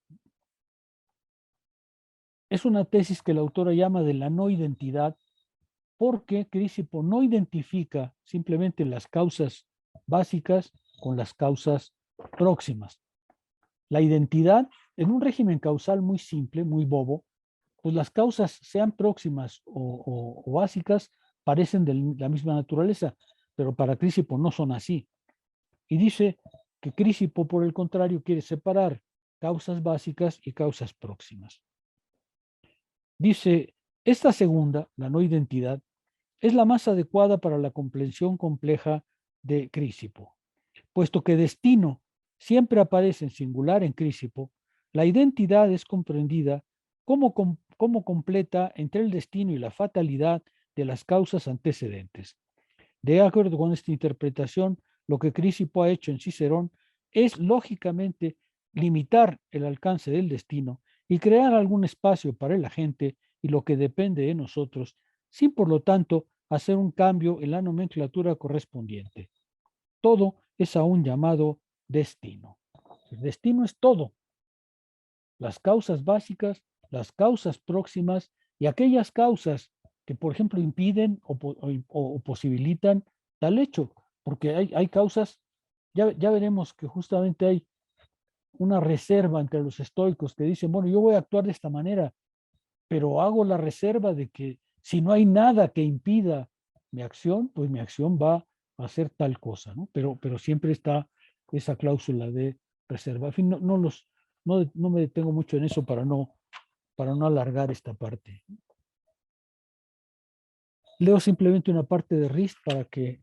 Es una tesis que la autora llama de la no identidad porque Crisipo no identifica simplemente las causas básicas con las causas próximas. La identidad, en un régimen causal muy simple, muy bobo, pues las causas, sean próximas o básicas, parecen de la misma naturaleza, pero para Crisipo no son así. Y dice que Crisipo, por el contrario, quiere separar causas básicas y causas próximas. Dice, esta segunda, la no identidad, es la más adecuada para la comprensión compleja de Crisipo. Puesto que destino siempre aparece en singular en Crisipo, la identidad es comprendida como completa entre el destino y la fatalidad de las causas antecedentes. De acuerdo con esta interpretación, lo que Crisipo ha hecho en Cicerón es lógicamente limitar el alcance del destino y crear algún espacio para el agente y lo que depende de nosotros, sin por lo tanto hacer un cambio en la nomenclatura correspondiente. Todo es aún llamado destino. El destino es todo. Las causas básicas, las causas próximas y aquellas causas que, por ejemplo, impiden o posibilitan tal hecho, porque hay causas, ya veremos que justamente hay una reserva entre los estoicos que dicen, bueno, yo voy a actuar de esta manera, pero hago la reserva de que si no hay nada que impida mi acción, pues mi acción va a hacer tal cosa, ¿no? Pero siempre está esa cláusula de reserva. En fin, no me detengo mucho en eso para no alargar esta parte. Leo simplemente una parte de Rist para que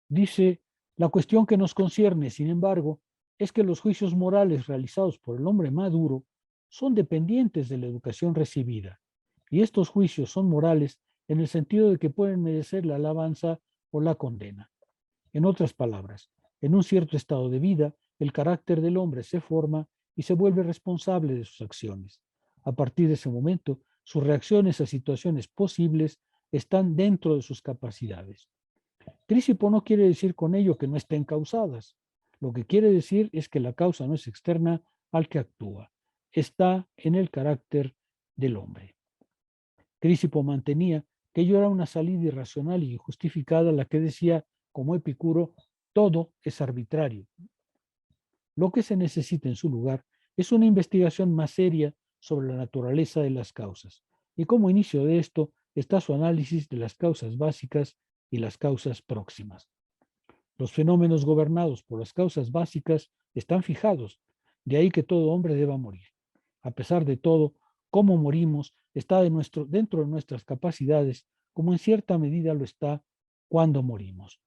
dice, la cuestión que nos concierne, sin embargo, es que los juicios morales realizados por el hombre maduro son dependientes de la educación recibida, y estos juicios son morales en el sentido de que pueden merecer la alabanza o la condena. En otras palabras, en un cierto estado de vida, el carácter del hombre se forma y se vuelve responsable de sus acciones. A partir de ese momento, sus reacciones a situaciones posibles están dentro de sus capacidades. Crisipo no quiere decir con ello que no estén causadas. Lo que quiere decir es que la causa no es externa al que actúa, está en el carácter del hombre. Crisipo mantenía que ello era una salida irracional y injustificada, la que decía, como Epicuro, todo es arbitrario. Lo que se necesita en su lugar es una investigación más seria sobre la naturaleza de las causas. Y como inicio de esto está su análisis de las causas básicas y las causas próximas. Los fenómenos gobernados por las causas básicas están fijados, de ahí que todo hombre deba morir. A pesar de todo, cómo morimos está dentro de nuestras capacidades, como en cierta medida lo está cuando morimos.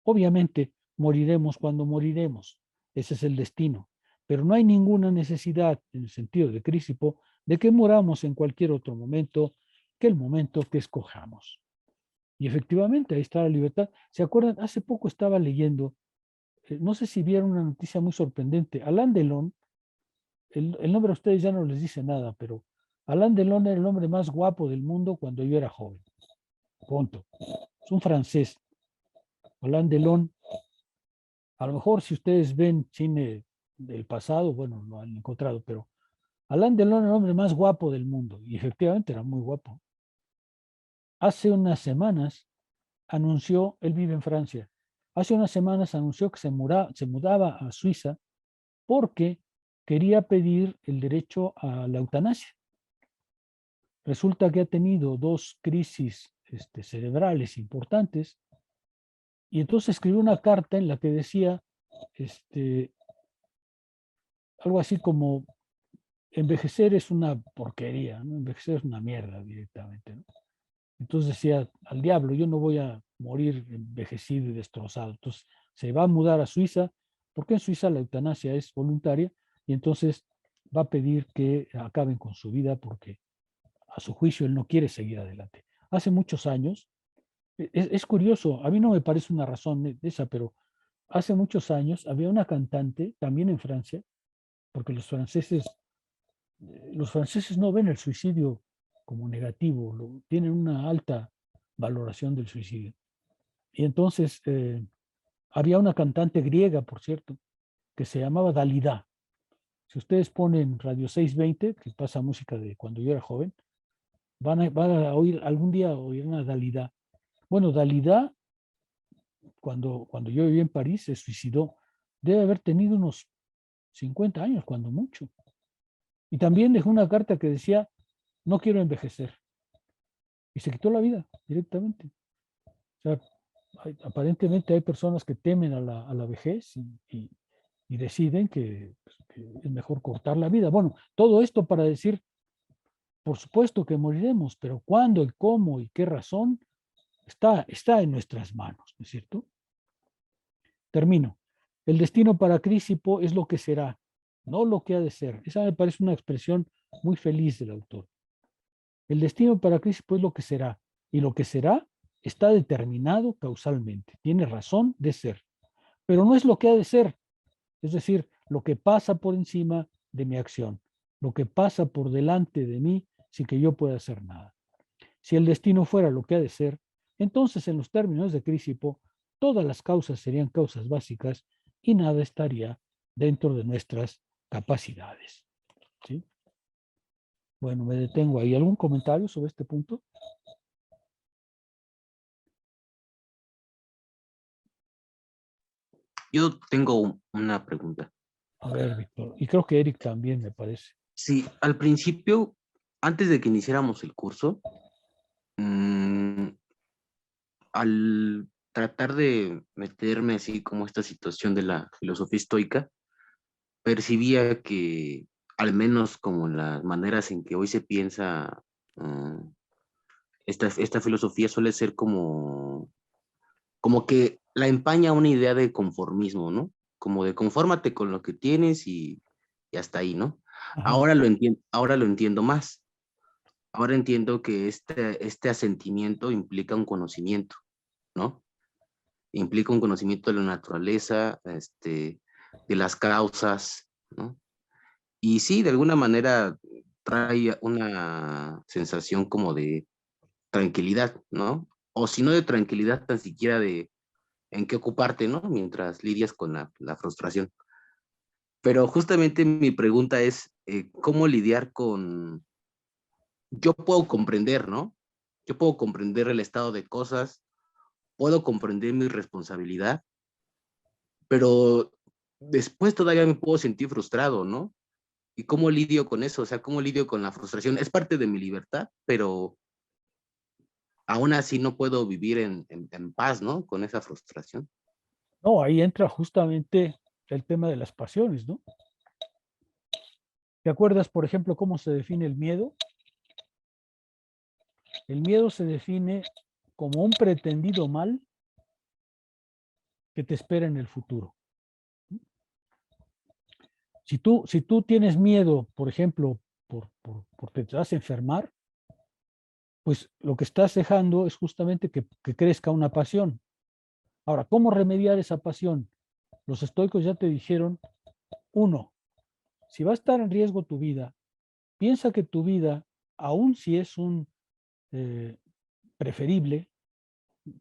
Obviamente, moriremos cuando moriremos, ese es el destino, pero no hay ninguna necesidad, en el sentido de Crisipo, de que muramos en cualquier otro momento que el momento que escojamos. Y efectivamente, ahí está la libertad. ¿Se acuerdan? Hace poco estaba leyendo, no sé si vieron una noticia muy sorprendente. Alain Delon, el nombre a ustedes ya no les dice nada, pero Alain Delon era el hombre más guapo del mundo cuando yo era joven. Punto. Es un francés. Alain Delon, a lo mejor si ustedes ven cine del pasado, bueno, lo han encontrado, pero Alain Delon era el hombre más guapo del mundo, y efectivamente era muy guapo. Hace unas semanas anunció, él vive en Francia, hace unas semanas anunció que se mudaba a Suiza porque quería pedir el derecho a la eutanasia. Resulta que ha tenido 2 crisis cerebrales importantes, y entonces escribió una carta en la que decía algo así como: envejecer es una porquería, ¿no? Envejecer es una mierda directamente, ¿no? Entonces decía, al diablo, yo no voy a morir envejecido y destrozado. Entonces se va a mudar a Suiza, porque en Suiza la eutanasia es voluntaria, y entonces va a pedir que acaben con su vida porque a su juicio él no quiere seguir adelante. Hace muchos años, es curioso, a mí no me parece una razón de esa, pero hace muchos años había una cantante, también en Francia, porque los franceses no ven el suicidio como negativo, tienen una alta valoración del suicidio. Y entonces había una cantante griega, por cierto, que se llamaba Dalida. Si ustedes ponen Radio 620, que pasa música de cuando yo era joven, van a oír, algún día oírán a Dalida. Bueno, Dalida, cuando yo vivía en París, se suicidó. Debe haber tenido unos 50 años, cuando mucho. Y también dejó una carta que decía: no quiero envejecer. Y se quitó la vida directamente. O sea, aparentemente hay personas que temen a la vejez y deciden que es mejor cortar la vida. Bueno, todo esto para decir, por supuesto que moriremos, pero cuándo y cómo y qué razón está en nuestras manos, ¿no es cierto? Termino. El destino para Crisipo es lo que será, no lo que ha de ser. Esa me parece una expresión muy feliz del autor. El destino para Crisipo es lo que será, y lo que será está determinado causalmente, tiene razón de ser, pero no es lo que ha de ser, es decir, lo que pasa por encima de mi acción, lo que pasa por delante de mí sin que yo pueda hacer nada. Si el destino fuera lo que ha de ser, entonces en los términos de Crisipo, todas las causas serían causas básicas y nada estaría dentro de nuestras capacidades. ¿Sí? Bueno, me detengo ahí. ¿Algún comentario sobre este punto? Yo tengo una pregunta. A ver, Víctor. Y creo que Eric también, me parece. Sí, al principio, antes de que iniciáramos el curso, al tratar de meterme así como esta situación de la filosofía estoica, percibía que, al menos como las maneras en que hoy se piensa, esta filosofía suele ser como que la empaña una idea de conformismo, ¿no? Como de confórmate con lo que tienes y hasta ahí, ¿no? Ajá. Ahora lo entiendo más. Ahora entiendo que este asentimiento implica un conocimiento, ¿no? Implica un conocimiento de la naturaleza, de las causas, ¿no? Y sí, de alguna manera trae una sensación como de tranquilidad, ¿no? O si no de tranquilidad, tan siquiera de en qué ocuparte, ¿no? Mientras lidias con la frustración. Pero justamente mi pregunta es, ¿cómo lidiar con... Yo puedo comprender, ¿no? Yo puedo comprender el estado de cosas, puedo comprender mi responsabilidad, pero después todavía me puedo sentir frustrado, ¿no? ¿Y cómo lidio con eso? O sea, ¿cómo lidio con la frustración? Es parte de mi libertad, pero aún así no puedo vivir en paz, ¿no? Con esa frustración. No, ahí entra justamente el tema de las pasiones, ¿no? ¿Te acuerdas, por ejemplo, cómo se define el miedo? El miedo se define como un pretendido mal que te espera en el futuro. Si tú tienes miedo, por ejemplo, porque te vas a enfermar, pues lo que estás dejando es justamente que crezca una pasión. Ahora, ¿cómo remediar esa pasión? Los estoicos ya te dijeron, uno, si va a estar en riesgo tu vida, piensa que tu vida, aun si es un preferible,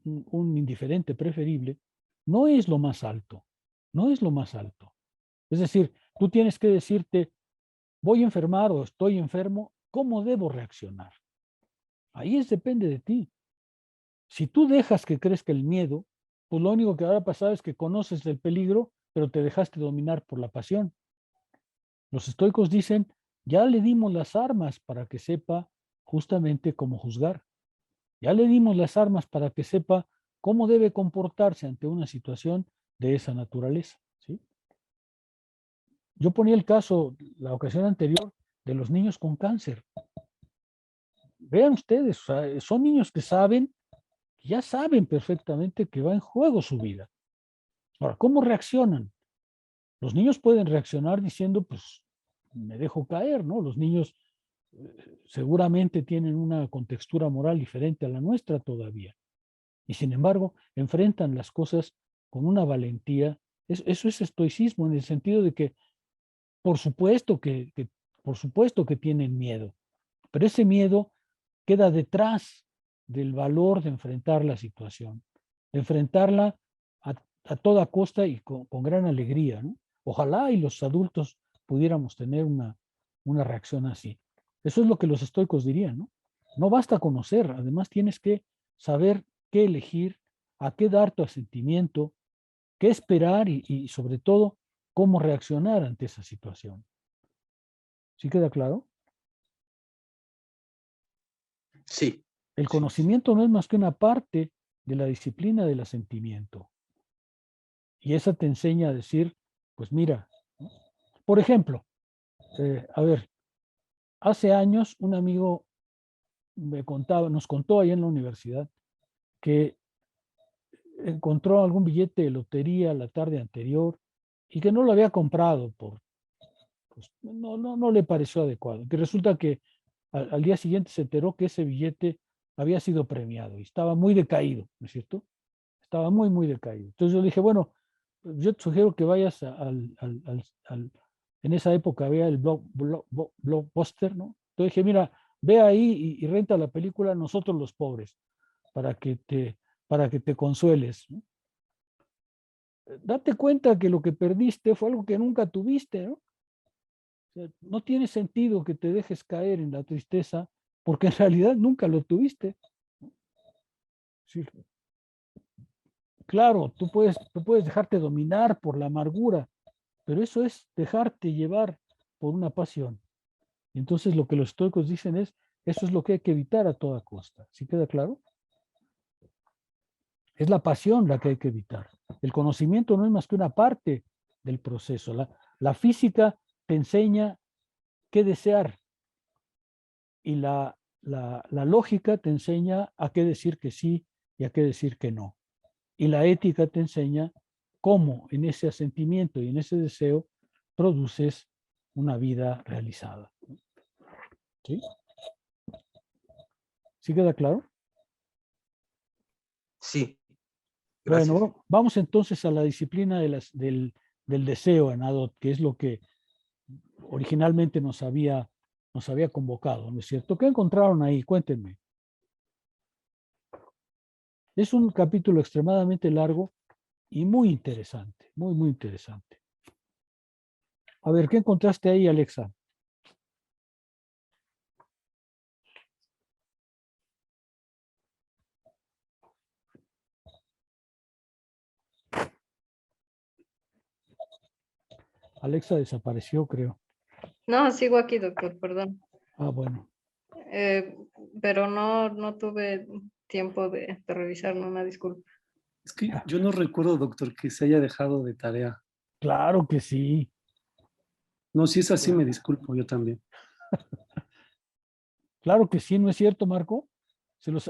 un indiferente preferible, no es lo más alto, no es lo más alto. Es decir, tú tienes que decirte, voy a enfermar o estoy enfermo, ¿cómo debo reaccionar? Ahí depende de ti. Si tú dejas que crezca el miedo, pues lo único que va a pasar es que conoces el peligro, pero te dejaste dominar por la pasión. Los estoicos dicen, ya le dimos las armas para que sepa justamente cómo juzgar. Ya le dimos las armas para que sepa cómo debe comportarse ante una situación de esa naturaleza, ¿sí? Yo ponía el caso, la ocasión anterior, de los niños con cáncer. Vean ustedes, o sea, son niños que saben, ya saben perfectamente que va en juego su vida. Ahora, ¿cómo reaccionan? Los niños pueden reaccionar diciendo, pues, me dejo caer, ¿no? Los niños seguramente tienen una contextura moral diferente a la nuestra todavía. Y sin embargo, enfrentan las cosas con una valentía. Eso es estoicismo en el sentido de que, por supuesto por supuesto que tienen miedo, pero ese miedo queda detrás del valor de enfrentar la situación, de enfrentarla a toda costa y con gran alegría, ¿no? Ojalá y los adultos pudiéramos tener una reacción así. Eso es lo que los estoicos dirían, ¿no? No basta conocer, además tienes que saber qué elegir, a qué dar tu asentimiento, qué esperar y sobre todo cómo reaccionar ante esa situación. ¿Sí queda claro? Sí. El conocimiento no es más que una parte de la disciplina del asentimiento. Y esa te enseña a decir, pues mira, ¿no? Por ejemplo, a ver, hace años un amigo nos contó ahí en la universidad que encontró algún billete de lotería la tarde anterior y que no lo había comprado pues, no le pareció adecuado. Que resulta que al día siguiente se enteró que ese billete había sido premiado y estaba muy decaído, ¿no es cierto? Estaba muy, muy decaído. Entonces yo le dije, bueno, yo te sugiero que vayas en esa época había el Blockbuster, ¿no? Entonces dije, mira, ve ahí y renta la película Nosotros los Pobres, para que te consueles, ¿no? Date cuenta que lo que perdiste fue algo que nunca tuviste, ¿no? O sea, no tiene sentido que te dejes caer en la tristeza porque en realidad nunca lo tuviste. Sí, claro, tú puedes dejarte dominar por la amargura, pero eso es dejarte llevar por una pasión. Y entonces lo que los estoicos dicen es, eso es lo que hay que evitar a toda costa. ¿Sí queda claro? Es la pasión la que hay que evitar. El conocimiento no es más que una parte del proceso. La física te enseña qué desear y la lógica te enseña a qué decir que sí y a qué decir que no. Y la ética te enseña cómo en ese asentimiento y en ese deseo produces una vida realizada. ¿Sí? ¿Sí queda claro? Sí. Gracias. Bueno, vamos entonces a la disciplina del deseo en Adot, que es lo que originalmente nos había convocado, ¿no es cierto? ¿Qué encontraron ahí? Cuéntenme. Es un capítulo extremadamente largo, y muy interesante, muy, muy interesante. A ver, ¿qué encontraste ahí, Alexa? Alexa desapareció, creo. No, sigo aquí, doctor, perdón. Ah, bueno. Eh, pero no tuve tiempo de revisarlo, una disculpa. Es que yo no recuerdo, doctor, que se haya dejado de tarea. Claro que sí. No, si es así, me disculpo, yo también. Claro que sí, ¿no es cierto, Marco?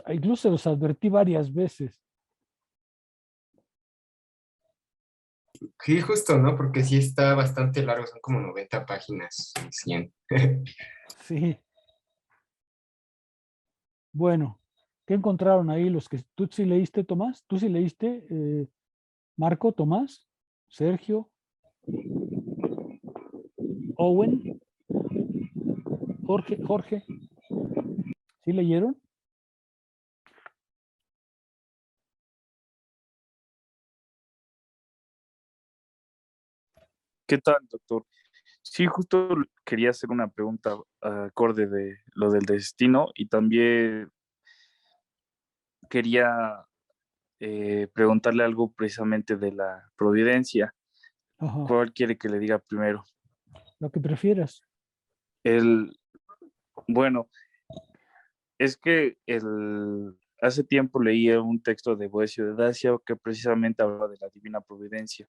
Incluso se los advertí varias veces. Sí, justo, ¿no? Porque sí está bastante largo, son como 90 páginas, 100. Sí. Bueno, ¿qué encontraron ahí los que tú sí leíste, Tomás? ¿Tú sí leíste, Marco, Tomás, Sergio, Owen, Jorge? ¿Sí leyeron? ¿Qué tal, doctor? Sí, justo quería hacer una pregunta acorde de lo del destino y también quería preguntarle algo precisamente de la providencia. Ajá, ¿Cuál quiere que le diga primero? lo que prefieras. El, bueno, es que hace tiempo leí un texto de Boecio de Dacia que precisamente hablaba de la divina providencia.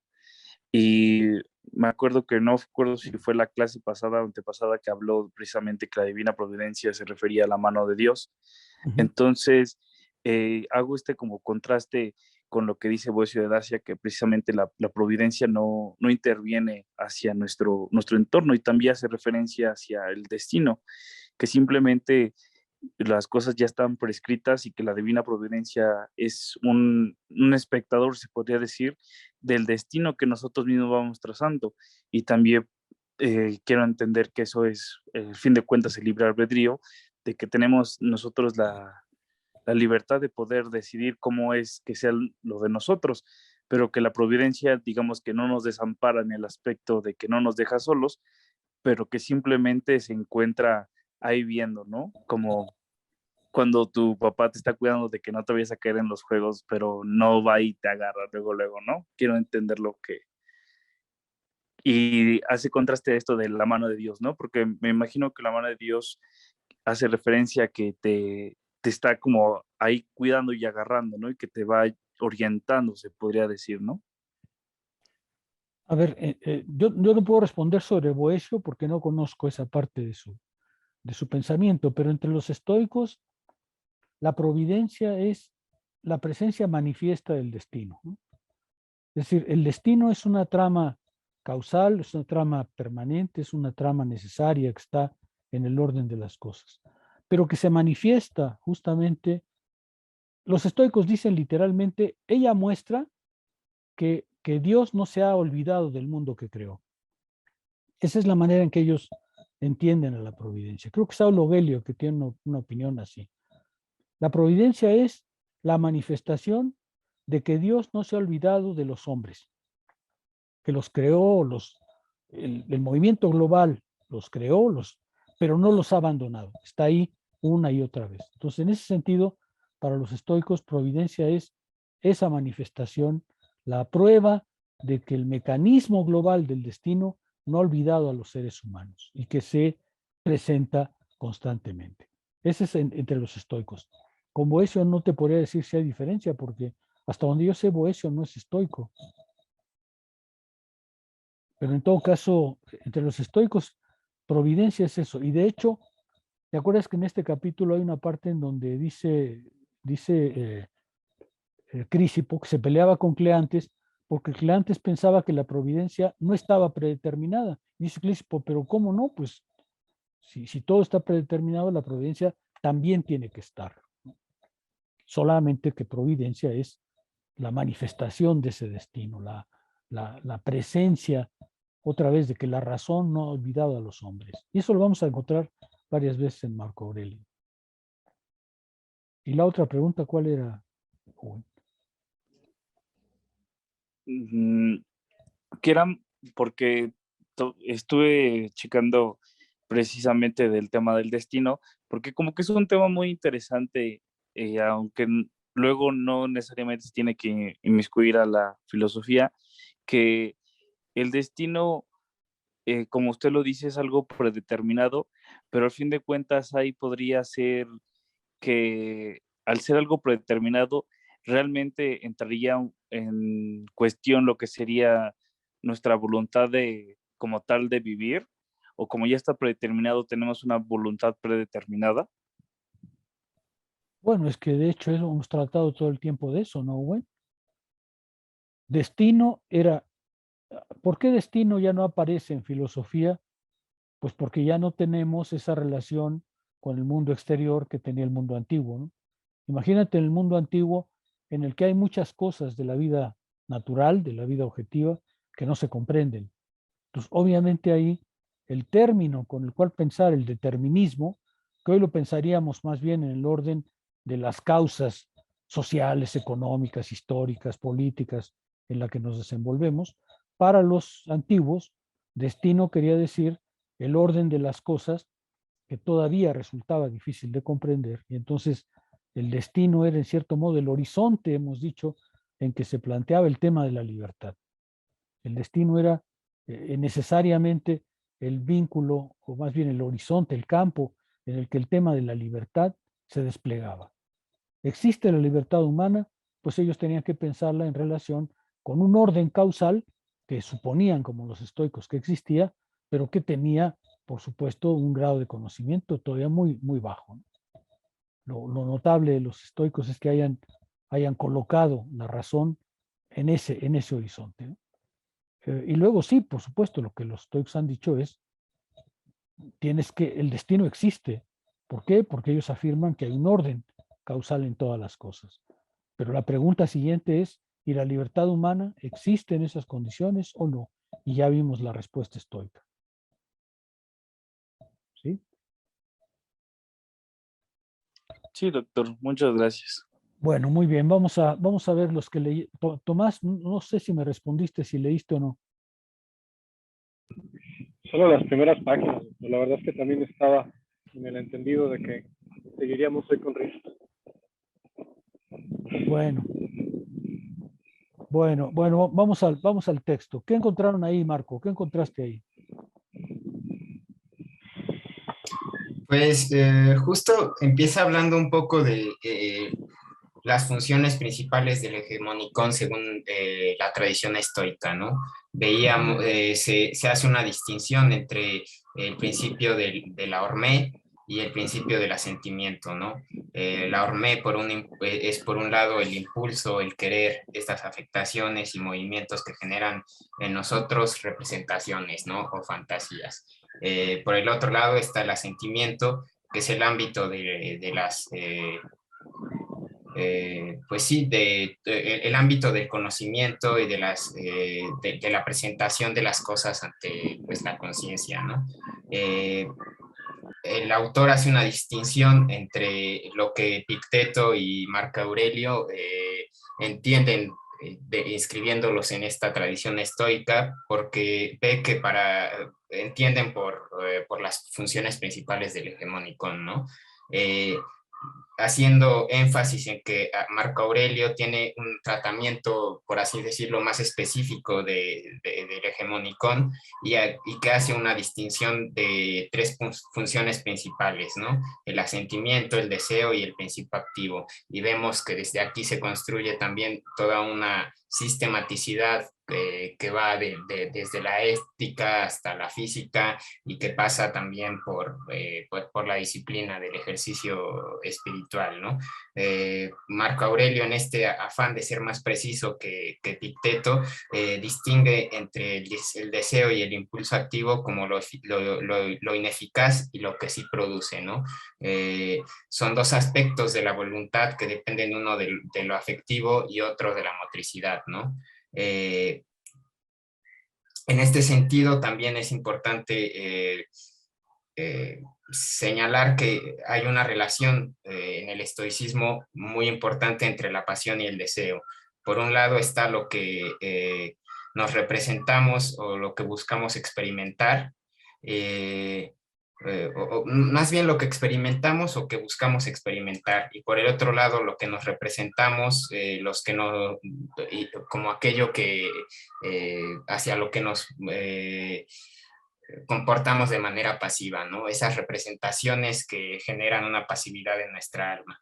Y me acuerdo que no recuerdo si fue la clase pasada o antepasada que habló precisamente que la divina providencia se refería a la mano de Dios. Ujú. Entonces, hago este como contraste con lo que dice Boecio de Dacia, que precisamente la providencia no interviene hacia nuestro entorno y también hace referencia hacia el destino, que simplemente las cosas ya están prescritas y que la divina providencia es un espectador, se podría decir, del destino que nosotros mismos vamos trazando. Y también quiero entender que eso es, el fin de cuentas, el libre albedrío, de que tenemos nosotros la libertad de poder decidir cómo es que sea lo de nosotros, pero que la providencia, digamos que no nos desampara en el aspecto de que no nos deja solos, pero que simplemente se encuentra ahí viendo, ¿no? Como cuando tu papá te está cuidando de que no te vayas a caer en los juegos, pero no va y te agarra luego, ¿no? Quiero entender lo que... Y hace contraste a esto de la mano de Dios, ¿no? Porque me imagino que la mano de Dios hace referencia a que te está como ahí cuidando y agarrando, ¿no? Y que te va orientando, se podría decir, ¿no? A ver, yo no puedo responder sobre Boecio porque no conozco esa parte de su pensamiento, pero entre los estoicos, la providencia es la presencia manifiesta del destino, ¿no? Es decir, el destino es una trama causal, es una trama permanente, es una trama necesaria que está en el orden de las cosas, pero que se manifiesta justamente, los estoicos dicen literalmente, ella muestra que Dios no se ha olvidado del mundo que creó. Esa es la manera en que ellos entienden a la providencia. Creo que Saulo Gelio que tiene una opinión así. La providencia es la manifestación de que Dios no se ha olvidado de los hombres, que los creó, el movimiento global los creó, pero no los ha abandonado. Está ahí una y otra vez. Entonces, en ese sentido, para los estoicos, providencia es esa manifestación, la prueba de que el mecanismo global del destino no ha olvidado a los seres humanos y que se presenta constantemente. Ese es entre los estoicos. Con Boecio no te podría decir si hay diferencia, porque hasta donde yo sé, Boecio no es estoico. Pero en todo caso, entre los estoicos, providencia es eso. Y de hecho, ¿te acuerdas que en este capítulo hay una parte en donde dice Crisipo que se peleaba con Cleantes porque Cleantes pensaba que la providencia no estaba predeterminada? Dice Crisipo, pero ¿cómo no? Pues si todo está predeterminado, la providencia también tiene que estar. Solamente que providencia es la manifestación de ese destino, la presencia otra vez de que la razón no ha olvidado a los hombres. Y eso lo vamos a encontrar varias veces en Marco Aurelio. Y la otra pregunta, ¿cuál era? que eran, porque estuve checando precisamente del tema del destino, porque como que es un tema muy interesante, aunque luego no necesariamente se tiene que inmiscuir a la filosofía, que el destino, como usted lo dice, es algo predeterminado, pero al fin de cuentas ahí podría ser que al ser algo predeterminado, realmente entraría en cuestión lo que sería nuestra voluntad de, como tal, de vivir, o como ya está predeterminado, tenemos una voluntad predeterminada. Bueno, es que de hecho hemos tratado todo el tiempo de eso, ¿no, Gwen? Destino era, ¿por qué destino ya no aparece en filosofía? Pues porque ya no tenemos esa relación con el mundo exterior que tenía el mundo antiguo, ¿no? Imagínate el mundo antiguo en el que hay muchas cosas de la vida natural, de la vida objetiva, que no se comprenden. Entonces, obviamente ahí el término con el cual pensar el determinismo, que hoy lo pensaríamos más bien en el orden de las causas sociales, económicas, históricas, políticas en la que nos desenvolvemos, para los antiguos, destino quería decir el orden de las cosas que todavía resultaba difícil de comprender, y entonces el destino era en cierto modo el horizonte, hemos dicho, en que se planteaba el tema de la libertad. El destino era necesariamente el vínculo, o más bien el horizonte, el campo en el que el tema de la libertad se desplegaba. ¿Existe la libertad humana? Pues ellos tenían que pensarla en relación con un orden causal que suponían, como los estoicos, que existía, pero que tenía, por supuesto, un grado de conocimiento todavía muy, muy bajo, ¿no? Lo notable de los estoicos es que hayan colocado la razón en ese horizonte, ¿no? Y luego sí, por supuesto, lo que los estoicos han dicho es, el destino existe. ¿Por qué? Porque ellos afirman que hay un orden causal en todas las cosas. Pero la pregunta siguiente es, ¿y la libertad humana existe en esas condiciones o no? Y ya vimos la respuesta estoica. ¿Sí? Sí, doctor, muchas gracias. Bueno, muy bien, vamos a ver los que leí. Tomás, no sé si me respondiste, si leíste o no. Solo las primeras páginas. La verdad es que también estaba en el entendido de que seguiríamos hoy con Risto. Bueno, vamos al texto. ¿Qué encontraron ahí, Marco? ¿Qué encontraste ahí? Pues justo empieza hablando un poco de las funciones principales del hegemonicón según la tradición estoica, ¿no? Veíamos, se hace una distinción entre el principio de la hormé y el principio del asentimiento, ¿no? La hormé es por un lado el impulso, el querer, estas afectaciones y movimientos que generan en nosotros representaciones, ¿no? O fantasías. Por el otro lado está el asentimiento, que es el ámbito de las... pues sí, el ámbito del conocimiento y de la presentación de las cosas ante pues, la conciencia, ¿no? El autor hace una distinción entre lo que Epicteto y Marco Aurelio entienden inscribiéndolos en esta tradición estoica, porque ve que entienden por las funciones principales del hegemonicón, ¿no? Haciendo énfasis en que Marco Aurelio tiene un tratamiento, por así decirlo, más específico del hegemonicón y que hace una distinción de tres funciones principales, ¿no? El asentimiento, el deseo y el principio activo. Y vemos que desde aquí se construye también toda una sistematicidad que va desde la ética hasta la física y que pasa también por la disciplina del ejercicio espiritual, ¿no? Marco Aurelio, en este afán de ser más preciso que Epicteto, distingue entre el deseo y el impulso activo como lo ineficaz y lo que sí produce, ¿no? Son dos aspectos de la voluntad que dependen uno de lo afectivo y otro de la motricidad, ¿no? En este sentido, también es importante señalar que hay una relación en el estoicismo muy importante entre la pasión y el deseo. Por un lado está lo que nos representamos o lo que buscamos experimentar, o más bien lo que experimentamos o que buscamos experimentar, y por el otro lado lo que nos representamos, los que no, como aquello que hacia lo que nos comportamos de manera pasiva, ¿no? Esas representaciones que generan una pasividad en nuestra alma.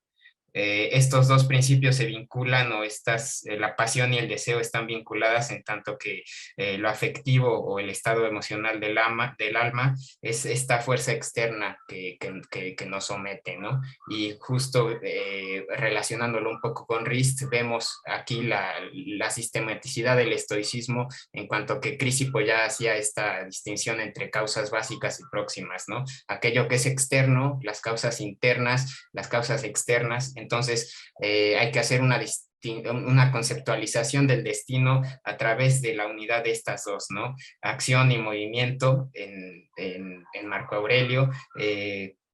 Estos dos principios se vinculan, o la pasión y el deseo están vinculadas, en tanto que lo afectivo o el estado emocional del alma es esta fuerza externa que nos somete, ¿no? Y justo relacionándolo un poco con Rist, vemos aquí la sistematicidad del estoicismo, en cuanto que Crisipo ya hacía esta distinción entre causas básicas y próximas, ¿no? Aquello que es externo, las causas internas, las causas externas. Entonces hay que hacer una conceptualización del destino a través de la unidad de estas dos, ¿no? Acción y movimiento en Marco Aurelio,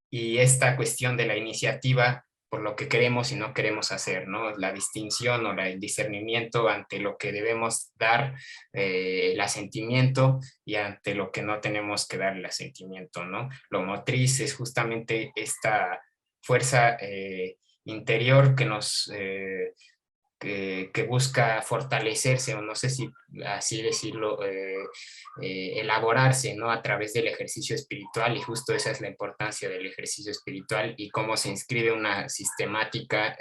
y esta cuestión de la iniciativa por lo que queremos y no queremos hacer, ¿no? La distinción o el discernimiento ante lo que debemos dar el asentimiento y ante lo que no tenemos que dar el asentimiento, ¿no? Lo motriz es justamente esta fuerza interior que nos que busca fortalecerse, o no sé si así decirlo, elaborarse, ¿no? A través del ejercicio espiritual, y justo esa es la importancia del ejercicio espiritual y cómo se inscribe una sistemática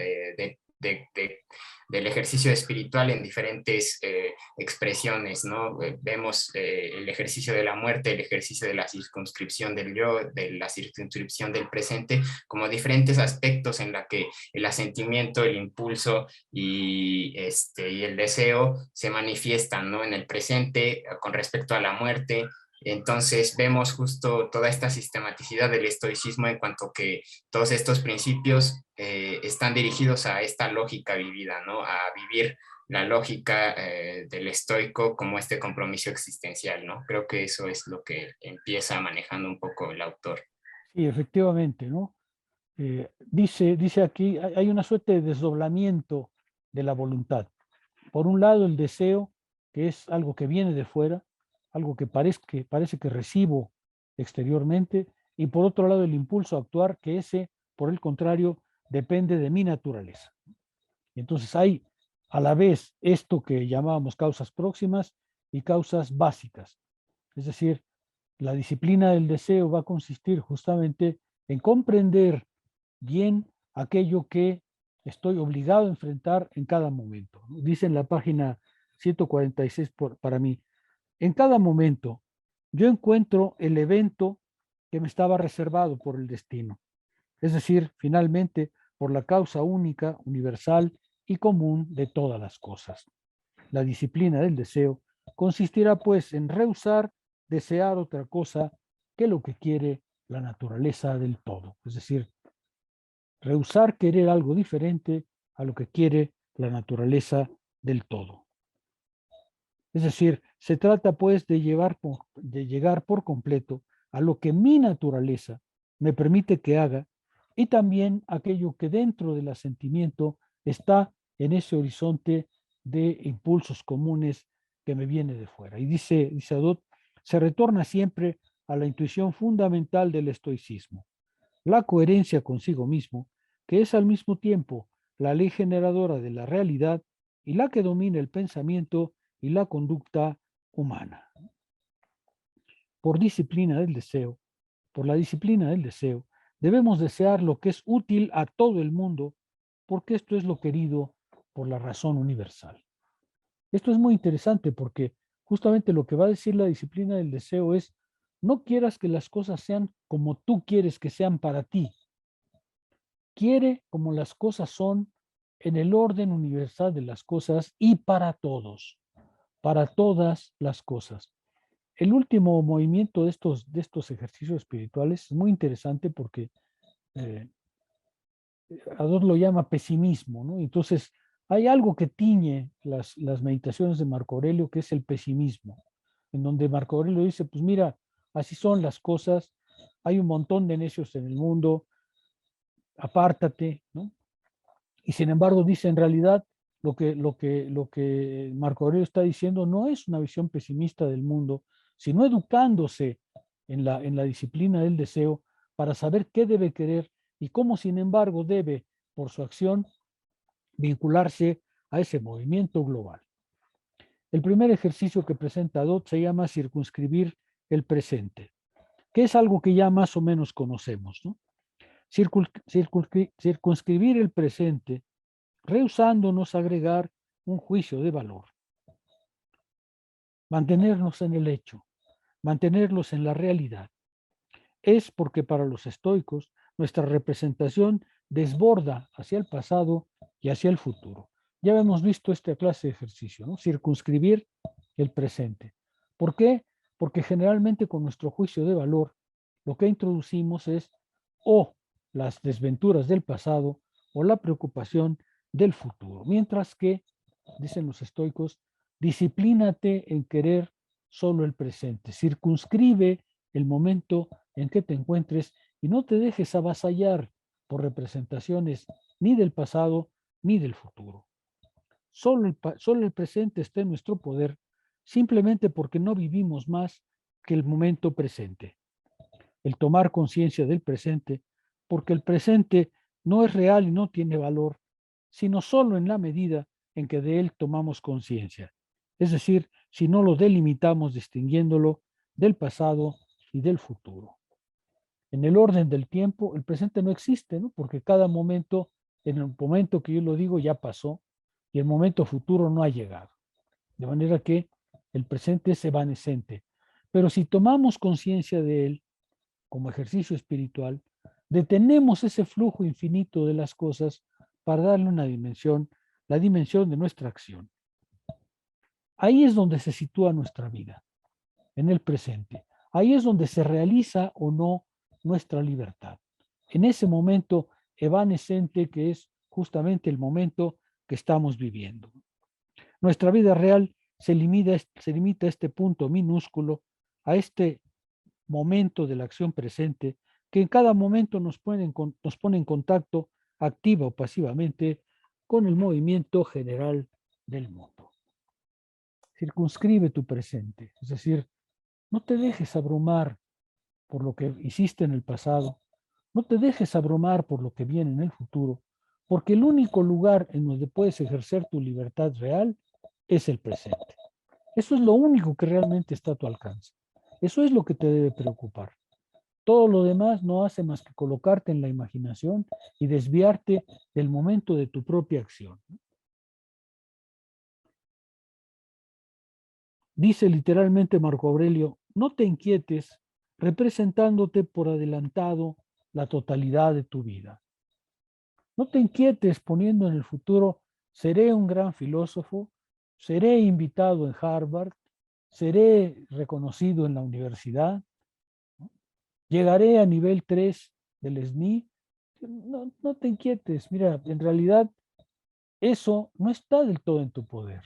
del ejercicio espiritual en diferentes expresiones, ¿no? Vemos el ejercicio de la muerte, el ejercicio de la circunscripción del yo, de la circunscripción del presente, como diferentes aspectos en la que el asentimiento, el impulso y el deseo se manifiestan, ¿no? En el presente con respecto a la muerte. Entonces vemos justo toda esta sistematicidad del estoicismo, en cuanto que todos estos principios están dirigidos a esta lógica vivida, ¿no? A vivir la lógica del estoico como este compromiso existencial, ¿no? Creo que eso es lo que empieza manejando un poco el autor. Sí, efectivamente, ¿no? Dice aquí, hay una suerte de desdoblamiento de la voluntad. Por un lado, el deseo, que es algo que viene de fuera, algo que parece que recibo exteriormente, y por otro lado, el impulso a actuar, que ese, por el contrario, depende de mi naturaleza. Y entonces hay a la vez esto que llamábamos causas próximas y causas básicas. Es decir, la disciplina del deseo va a consistir justamente en comprender bien aquello que estoy obligado a enfrentar en cada momento. Dice en la página 146 para mí, en cada momento yo encuentro el evento que me estaba reservado por el destino, es decir, finalmente por la causa única, universal y común de todas las cosas. La disciplina del deseo consistirá pues en rehusar desear otra cosa que lo que quiere la naturaleza del todo, es decir, rehusar querer algo diferente a lo que quiere la naturaleza del todo. Es decir, se trata pues de llegar por completo a lo que mi naturaleza me permite que haga, y también aquello que dentro del asentimiento está en ese horizonte de impulsos comunes que me viene de fuera. Y dice Adot, se retorna siempre a la intuición fundamental del estoicismo, la coherencia consigo mismo, que es al mismo tiempo la ley generadora de la realidad y la que domina el pensamiento y la conducta humana. Por la disciplina del deseo, debemos desear lo que es útil a todo el mundo, porque esto es lo querido por la razón universal. Esto es muy interesante porque justamente lo que va a decir la disciplina del deseo es, no quieras que las cosas sean como tú quieres que sean para ti. Quiere como las cosas son en el orden universal de las cosas y para todos, para todas las cosas. El último movimiento de estos ejercicios espirituales es muy interesante porque Adot lo llama pesimismo, ¿no? Entonces, hay algo que tiñe las meditaciones de Marco Aurelio, que es el pesimismo, en donde Marco Aurelio dice, pues mira, así son las cosas, hay un montón de necios en el mundo, apártate, ¿no? Y sin embargo dice, en realidad, lo que Marco Aurelio está diciendo no es una visión pesimista del mundo, sino educándose en la disciplina del deseo para saber qué debe querer y cómo, sin embargo, debe, por su acción, vincularse a ese movimiento global. El primer ejercicio que presenta Dot se llama circunscribir el presente, que es algo que ya más o menos conocemos, ¿no? Circunscribir el presente, rehusándonos a agregar un juicio de valor. Mantenernos en el hecho, mantenerlos en la realidad. Es porque para los estoicos nuestra representación desborda hacia el pasado y hacia el futuro. Ya hemos visto esta clase de ejercicio, ¿no? Circunscribir el presente. ¿Por qué? Porque generalmente con nuestro juicio de valor lo que introducimos es o las desventuras del pasado o la preocupación del futuro. Mientras que, dicen los estoicos, disciplínate en querer solo el presente. Circunscribe el momento en que te encuentres y no te dejes avasallar por representaciones ni del pasado ni del futuro. Solo el presente está en nuestro poder, simplemente porque no vivimos más que el momento presente. El tomar conciencia del presente, porque el presente no es real y no tiene valor, sino solo en la medida en que de él tomamos conciencia. Es decir, si no lo delimitamos distinguiéndolo del pasado y del futuro. En el orden del tiempo, el presente no existe, ¿no? Porque cada momento, en el momento que yo lo digo, ya pasó y el momento futuro no ha llegado. De manera que el presente es evanescente. Pero si tomamos conciencia de él como ejercicio espiritual, detenemos ese flujo infinito de las cosas para darle una dimensión, la dimensión de nuestra acción. Ahí es donde se sitúa nuestra vida, en el presente. Ahí es donde se realiza o no nuestra libertad. En ese momento evanescente que es justamente el momento que estamos viviendo. Nuestra vida real se limita a este punto minúsculo, a este momento de la acción presente, que en cada momento nos pone en contacto, activa o pasivamente, con el movimiento general del mundo. Circunscribe tu presente, es decir, no te dejes abrumar por lo que hiciste en el pasado, no te dejes abrumar por lo que viene en el futuro, porque el único lugar en donde puedes ejercer tu libertad real es el presente. Eso es lo único que realmente está a tu alcance. Eso es lo que te debe preocupar. Todo lo demás no hace más que colocarte en la imaginación y desviarte del momento de tu propia acción. Dice literalmente Marco Aurelio, no te inquietes representándote por adelantado la totalidad de tu vida. No te inquietes poniendo en el futuro, seré un gran filósofo, seré invitado en Harvard, seré reconocido en la universidad, ¿no? Llegaré a nivel 3 del SNI. No te inquietes, mira, en realidad eso no está del todo en tu poder.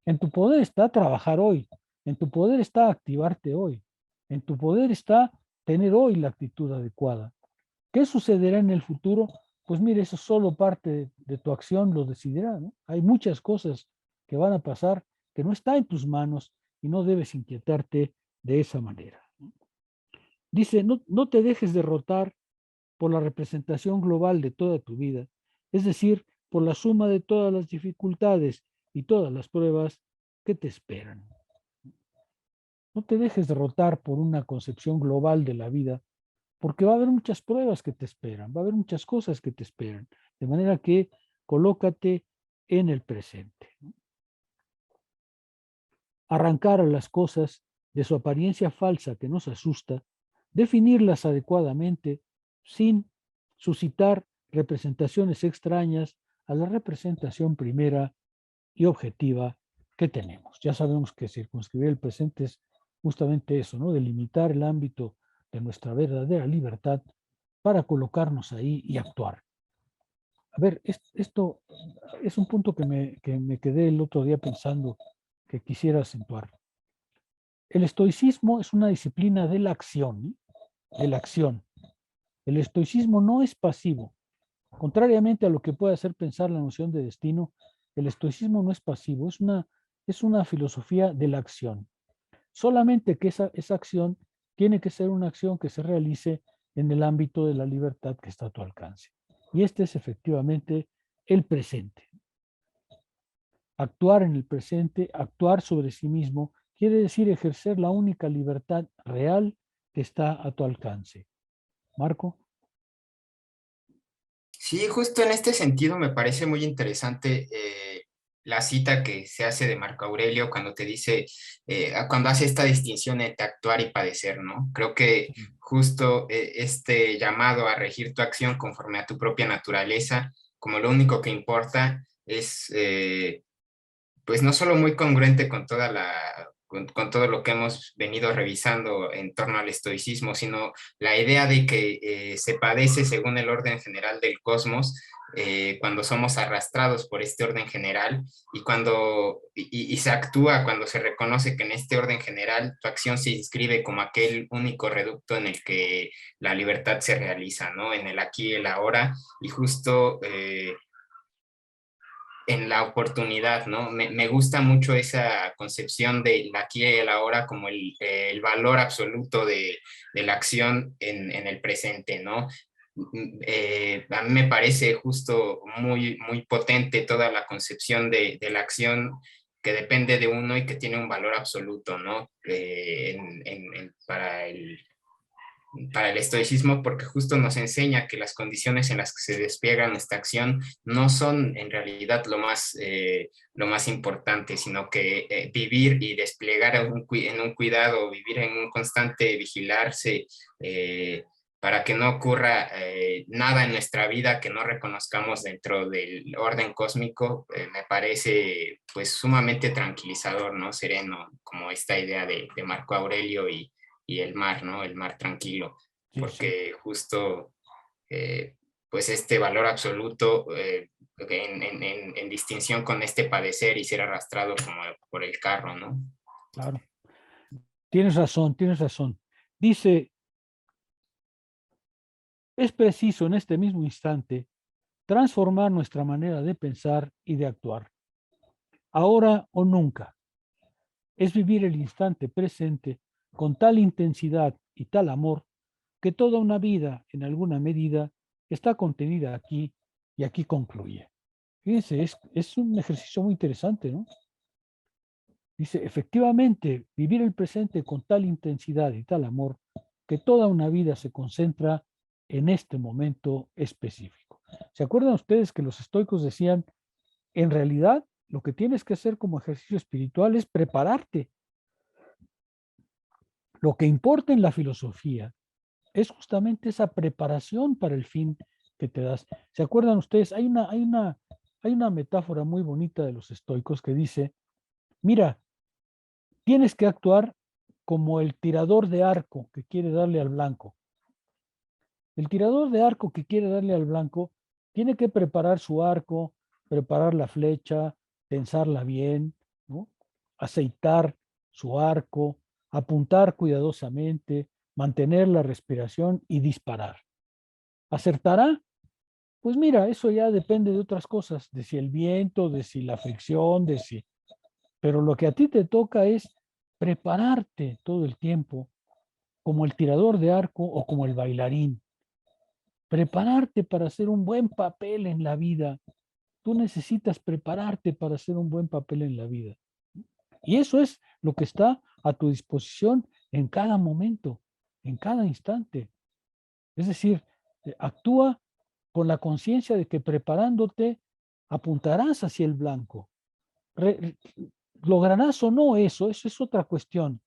En tu poder está trabajar hoy, en tu poder está activarte hoy, en tu poder está tener hoy la actitud adecuada. ¿Qué sucederá en el futuro? Pues mire, eso solo parte de tu acción lo decidirá, ¿no? Hay muchas cosas que van a pasar que no está en tus manos y no debes inquietarte de esa manera. Dice, no te dejes derrotar por la representación global de toda tu vida, es decir, por la suma de todas las dificultades y todas las pruebas que te esperan. No te dejes derrotar por una concepción global de la vida, porque va a haber muchas pruebas que te esperan, va a haber muchas cosas que te esperan, de manera que colócate en el presente. Arrancar a las cosas de su apariencia falsa que nos asusta, definirlas adecuadamente sin suscitar representaciones extrañas a la representación primera y objetiva que tenemos. Ya sabemos que circunscribir el presente es justamente eso, ¿no? Delimitar el ámbito de nuestra verdadera libertad para colocarnos ahí y actuar. A ver, esto es un punto que me quedé el otro día pensando que quisiera acentuar. El estoicismo es una disciplina de la acción, ¿eh? De la acción. El estoicismo no es pasivo. Contrariamente a lo que puede hacer pensar la noción de destino, el estoicismo no es pasivo, es una filosofía de la acción. Solamente que esa acción tiene que ser una acción que se realice en el ámbito de la libertad que está a tu alcance. Y este es efectivamente el presente. Actuar en el presente, actuar sobre sí mismo, quiere decir ejercer la única libertad real que está a tu alcance. Marco. Sí, justo en este sentido me parece muy interesante la cita que se hace de Marco Aurelio cuando te dice, cuando hace esta distinción entre actuar y padecer, ¿no? Creo que justo este llamado a regir tu acción conforme a tu propia naturaleza, como lo único que importa, es pues no solo muy congruente con toda con todo lo que hemos venido revisando en torno al estoicismo, sino la idea de que se padece según el orden general del cosmos, cuando somos arrastrados por este orden general y se actúa cuando se reconoce que en este orden general tu acción se inscribe como aquel único reducto en el que la libertad se realiza, ¿no? En el aquí y el ahora, y justo en la oportunidad, ¿no? Me gusta mucho esa concepción del aquí y el ahora como el valor absoluto de la acción en el presente, ¿no? A mí me parece justo muy, muy potente toda la concepción de la acción que depende de uno y que tiene un valor absoluto, ¿no? Para el estoicismo, porque justo nos enseña que las condiciones en las que se despliega nuestra acción no son en realidad lo más importante, sino que vivir y desplegar en un cuidado, vivir en un constante vigilarse, para que no ocurra nada en nuestra vida que no reconozcamos dentro del orden cósmico, me parece pues sumamente tranquilizador, ¿no? Sereno, como esta idea de Marco Aurelio y el mar, ¿no? El mar tranquilo, Sí, porque justo, pues este valor absoluto en distinción con este padecer y ser arrastrado como por el carro, ¿no? claro. Tienes razón, tienes razón. Dice, es preciso en este mismo instante transformar nuestra manera de pensar y de actuar. Ahora o nunca. Es vivir el instante presente con tal intensidad y tal amor que toda una vida, en alguna medida, está contenida aquí y aquí concluye. Fíjense, es un ejercicio muy interesante, ¿no? Dice, efectivamente, vivir el presente con tal intensidad y tal amor que toda una vida se concentra en este momento específico. ¿Se acuerdan ustedes que los estoicos decían, en realidad, lo que tienes que hacer como ejercicio espiritual es prepararte? Lo que importa en la filosofía es justamente esa preparación para el fin que te das. ¿Se acuerdan ustedes? Hay una metáfora muy bonita de los estoicos que dice, mira, tienes que actuar como el tirador de arco que quiere darle al blanco. El tirador de arco que quiere darle al blanco tiene que preparar su arco, preparar la flecha, tensarla bien, ¿no? Aceitar su arco, apuntar cuidadosamente, mantener la respiración y disparar. ¿Acertará? Pues mira, eso ya depende de otras cosas, de si el viento, de si la fricción, de si... Pero lo que a ti te toca es prepararte todo el tiempo como el tirador de arco o como el bailarín. Prepararte para hacer un buen papel en la vida. Tú necesitas prepararte para hacer un buen papel en la vida. Y eso es lo que está a tu disposición en cada momento, en cada instante. Es decir, actúa con la conciencia de que preparándote apuntarás hacia el blanco. ¿Lograrás o no eso? Eso es otra cuestión.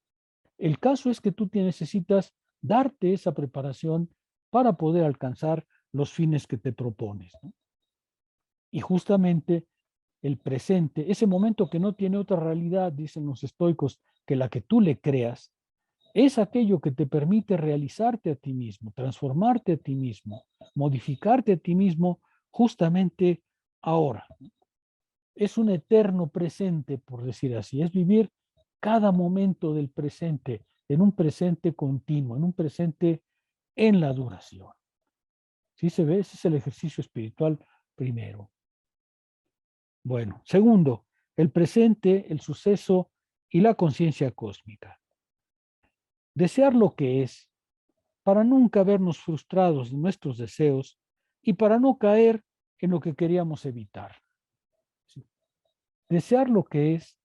El caso es que tú necesitas darte esa preparación para poder alcanzar los fines que te propones, ¿no? Y justamente el presente, ese momento que no tiene otra realidad, dicen los estoicos, que la que tú le creas, es aquello que te permite realizarte a ti mismo, transformarte a ti mismo, modificarte a ti mismo justamente ahora. Es un eterno presente, por decir así, es vivir cada momento del presente, en un presente continuo, en un presente en la duración. ¿Sí se ve? Ese es el ejercicio espiritual primero. Bueno, segundo, el presente, el suceso y la conciencia cósmica. Desear lo que es, para nunca vernos frustrados en nuestros deseos y para no caer en lo que queríamos evitar. ¿Sí? Desear lo que es,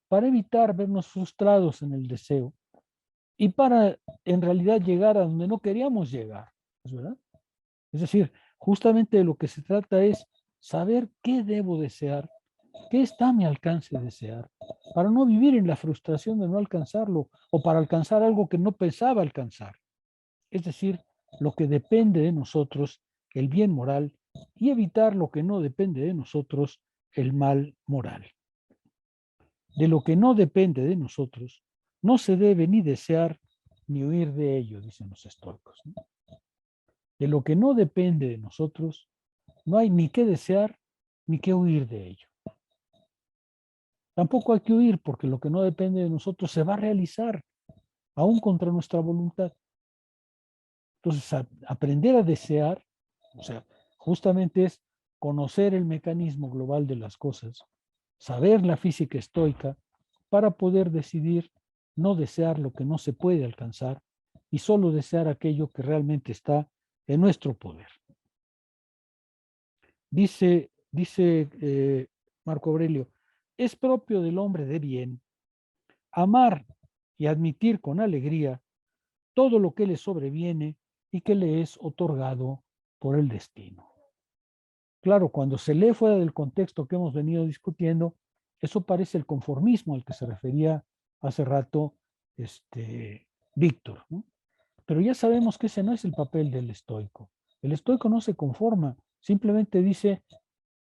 para evitar vernos frustrados en el deseo y para en realidad llegar a donde no queríamos llegar. ¿Es verdad? Es decir, justamente de lo que se trata es saber qué debo desear, qué está a mi alcance desear, para no vivir en la frustración de no alcanzarlo o para alcanzar algo que no pensaba alcanzar. Es decir, lo que depende de nosotros, el bien moral, y evitar lo que no depende de nosotros, el mal moral. De lo que no depende de nosotros, no se debe ni desear ni huir de ello, dicen los estoicos, ¿no? De lo que no depende de nosotros, no hay ni que desear ni que huir de ello. Tampoco hay que huir porque lo que no depende de nosotros se va a realizar, aún contra nuestra voluntad. Entonces, aprender a desear, o sea, justamente es conocer el mecanismo global de las cosas, saber la física estoica para poder decidir no desear lo que no se puede alcanzar y solo desear aquello que realmente está en nuestro poder. Dice Marco Aurelio, es propio del hombre de bien amar y admitir con alegría todo lo que le sobreviene y que le es otorgado por el destino. Claro, cuando se lee fuera del contexto que hemos venido discutiendo, eso parece el conformismo al que se refería hace rato Víctor, ¿no? Pero ya sabemos que ese no es el papel del estoico. El estoico no se conforma, simplemente dice,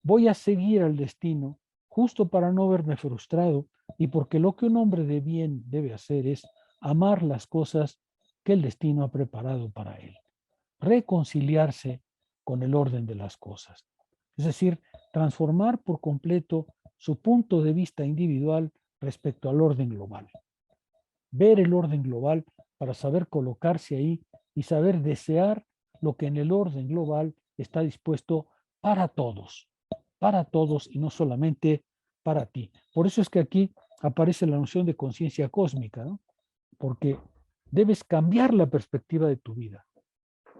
voy a seguir al destino justo para no verme frustrado y porque lo que un hombre de bien debe hacer es amar las cosas que el destino ha preparado para él, reconciliarse con el orden de las cosas. Es decir, transformar por completo su punto de vista individual respecto al orden global. Ver el orden global para saber colocarse ahí y saber desear lo que en el orden global está dispuesto para todos y no solamente para ti. Por eso es que aquí aparece la noción de conciencia cósmica, ¿no? Porque debes cambiar la perspectiva de tu vida.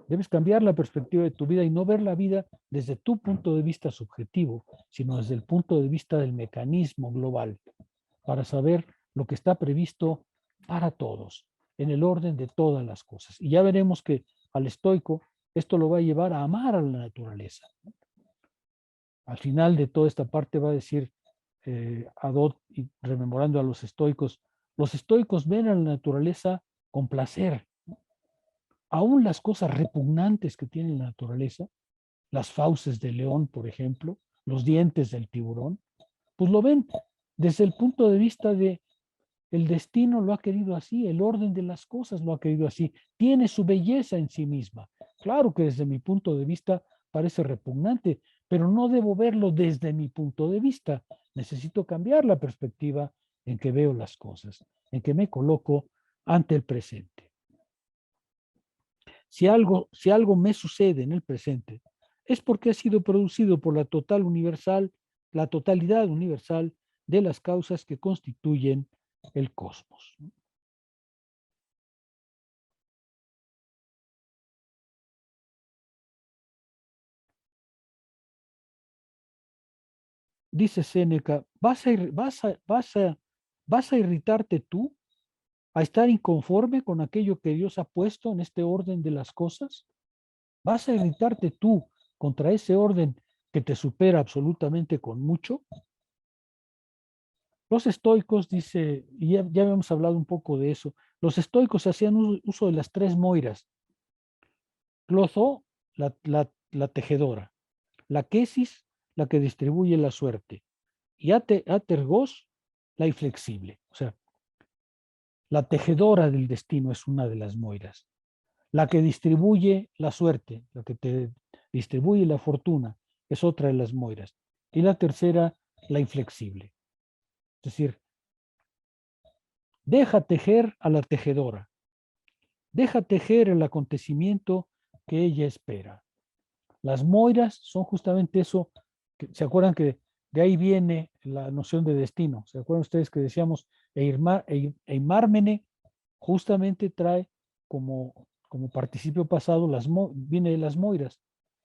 Debes cambiar la perspectiva de tu vida y no ver la vida desde tu punto de vista subjetivo, sino desde el punto de vista del mecanismo global, para saber lo que está previsto para todos, en el orden de todas las cosas. Y ya veremos que al estoico esto lo va a llevar a amar a la naturaleza. Al final de toda esta parte va a decir Adot, y rememorando a los estoicos ven a la naturaleza con placer. Aún las cosas repugnantes que tiene la naturaleza, las fauces del león, por ejemplo, los dientes del tiburón, pues lo ven desde el punto de vista de el destino lo ha querido así, el orden de las cosas lo ha querido así, tiene su belleza en sí misma. Claro que desde mi punto de vista parece repugnante, pero no debo verlo desde mi punto de vista. Necesito cambiar la perspectiva en que veo las cosas, en que me coloco ante el presente. Si algo me sucede en el presente, es porque ha sido producido por la totalidad universal de las causas que constituyen el cosmos. Dice Séneca, ¿vas a irritarte tú? ¿A estar inconforme con aquello que Dios ha puesto en este orden de las cosas? ¿Vas a irritarte tú contra ese orden que te supera absolutamente con mucho? Los estoicos, dice, y ya habíamos hablado un poco de eso, los estoicos hacían uso de las tres moiras. Clotho, la tejedora, la quesis, la que distribuye la suerte, y atergos, la inflexible. O sea, la tejedora del destino es una de las moiras. La que distribuye la suerte, la que te distribuye la fortuna, es otra de las moiras. Y la tercera, la inflexible. Es decir, deja tejer a la tejedora. Deja tejer el acontecimiento que ella espera. Las moiras son justamente eso. ¿Se acuerdan que De ahí viene la noción de destino. ¿Se acuerdan ustedes que decíamos Eimármene justamente trae como participio pasado, viene de las moiras,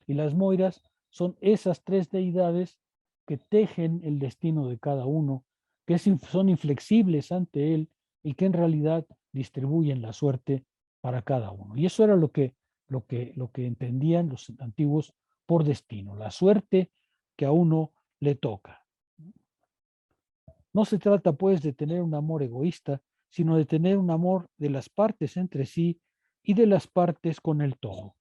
y las moiras son esas tres deidades que tejen el destino de cada uno, que son inflexibles ante él y que en realidad distribuyen la suerte para cada uno. Y eso era lo que entendían los antiguos por destino, la suerte que a uno le toca. No se trata pues de tener un amor egoísta, sino de tener un amor de las partes entre sí y de las partes con el todo.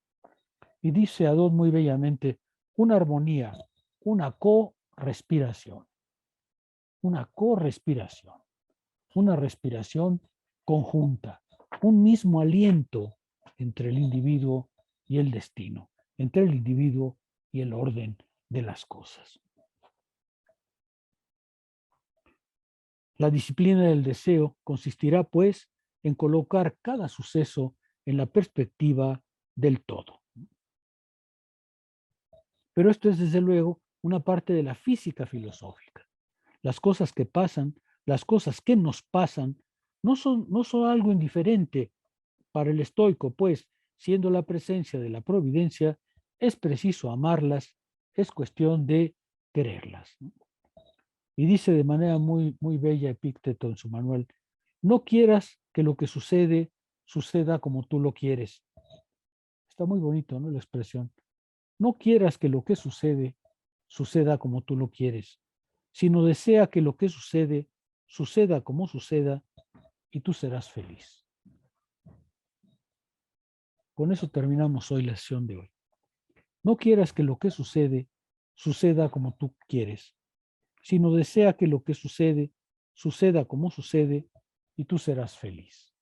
Y dice Adón muy bellamente, una armonía, una co-respiración, una co-respiración, una respiración conjunta, un mismo aliento entre el individuo y el destino, entre el individuo y el orden de las cosas. La disciplina del deseo consistirá, pues, en colocar cada suceso en la perspectiva del todo. Pero esto es, desde luego, una parte de la física filosófica. Las cosas que pasan, las cosas que nos pasan, no son algo indiferente para el estoico, pues, siendo la presencia de la providencia, es preciso amarlas, es cuestión de quererlas. Y dice de manera muy, muy bella Epícteto en su manual, no quieras que lo que sucede suceda como tú lo quieres. Está muy bonito, ¿no? La expresión. No quieras que lo que sucede suceda como tú lo quieres, sino desea que lo que sucede suceda como suceda y tú serás feliz. Con eso terminamos hoy la sesión de hoy. No quieras que lo que sucede suceda como tú quieres, sino desea que lo que sucede suceda como sucede y tú serás feliz.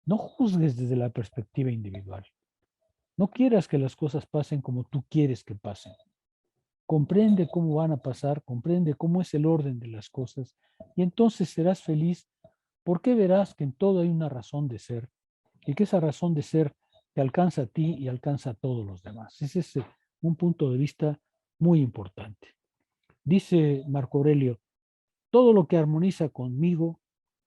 No juzgues desde la perspectiva individual. No quieras que las cosas pasen como tú quieres que pasen. Comprende cómo van a pasar, comprende cómo es el orden de las cosas y entonces serás feliz porque verás que en todo hay una razón de ser y que esa razón de ser te alcanza a ti y alcanza a todos los demás. Ese es un punto de vista muy importante. Dice Marco Aurelio, todo lo que armoniza conmigo,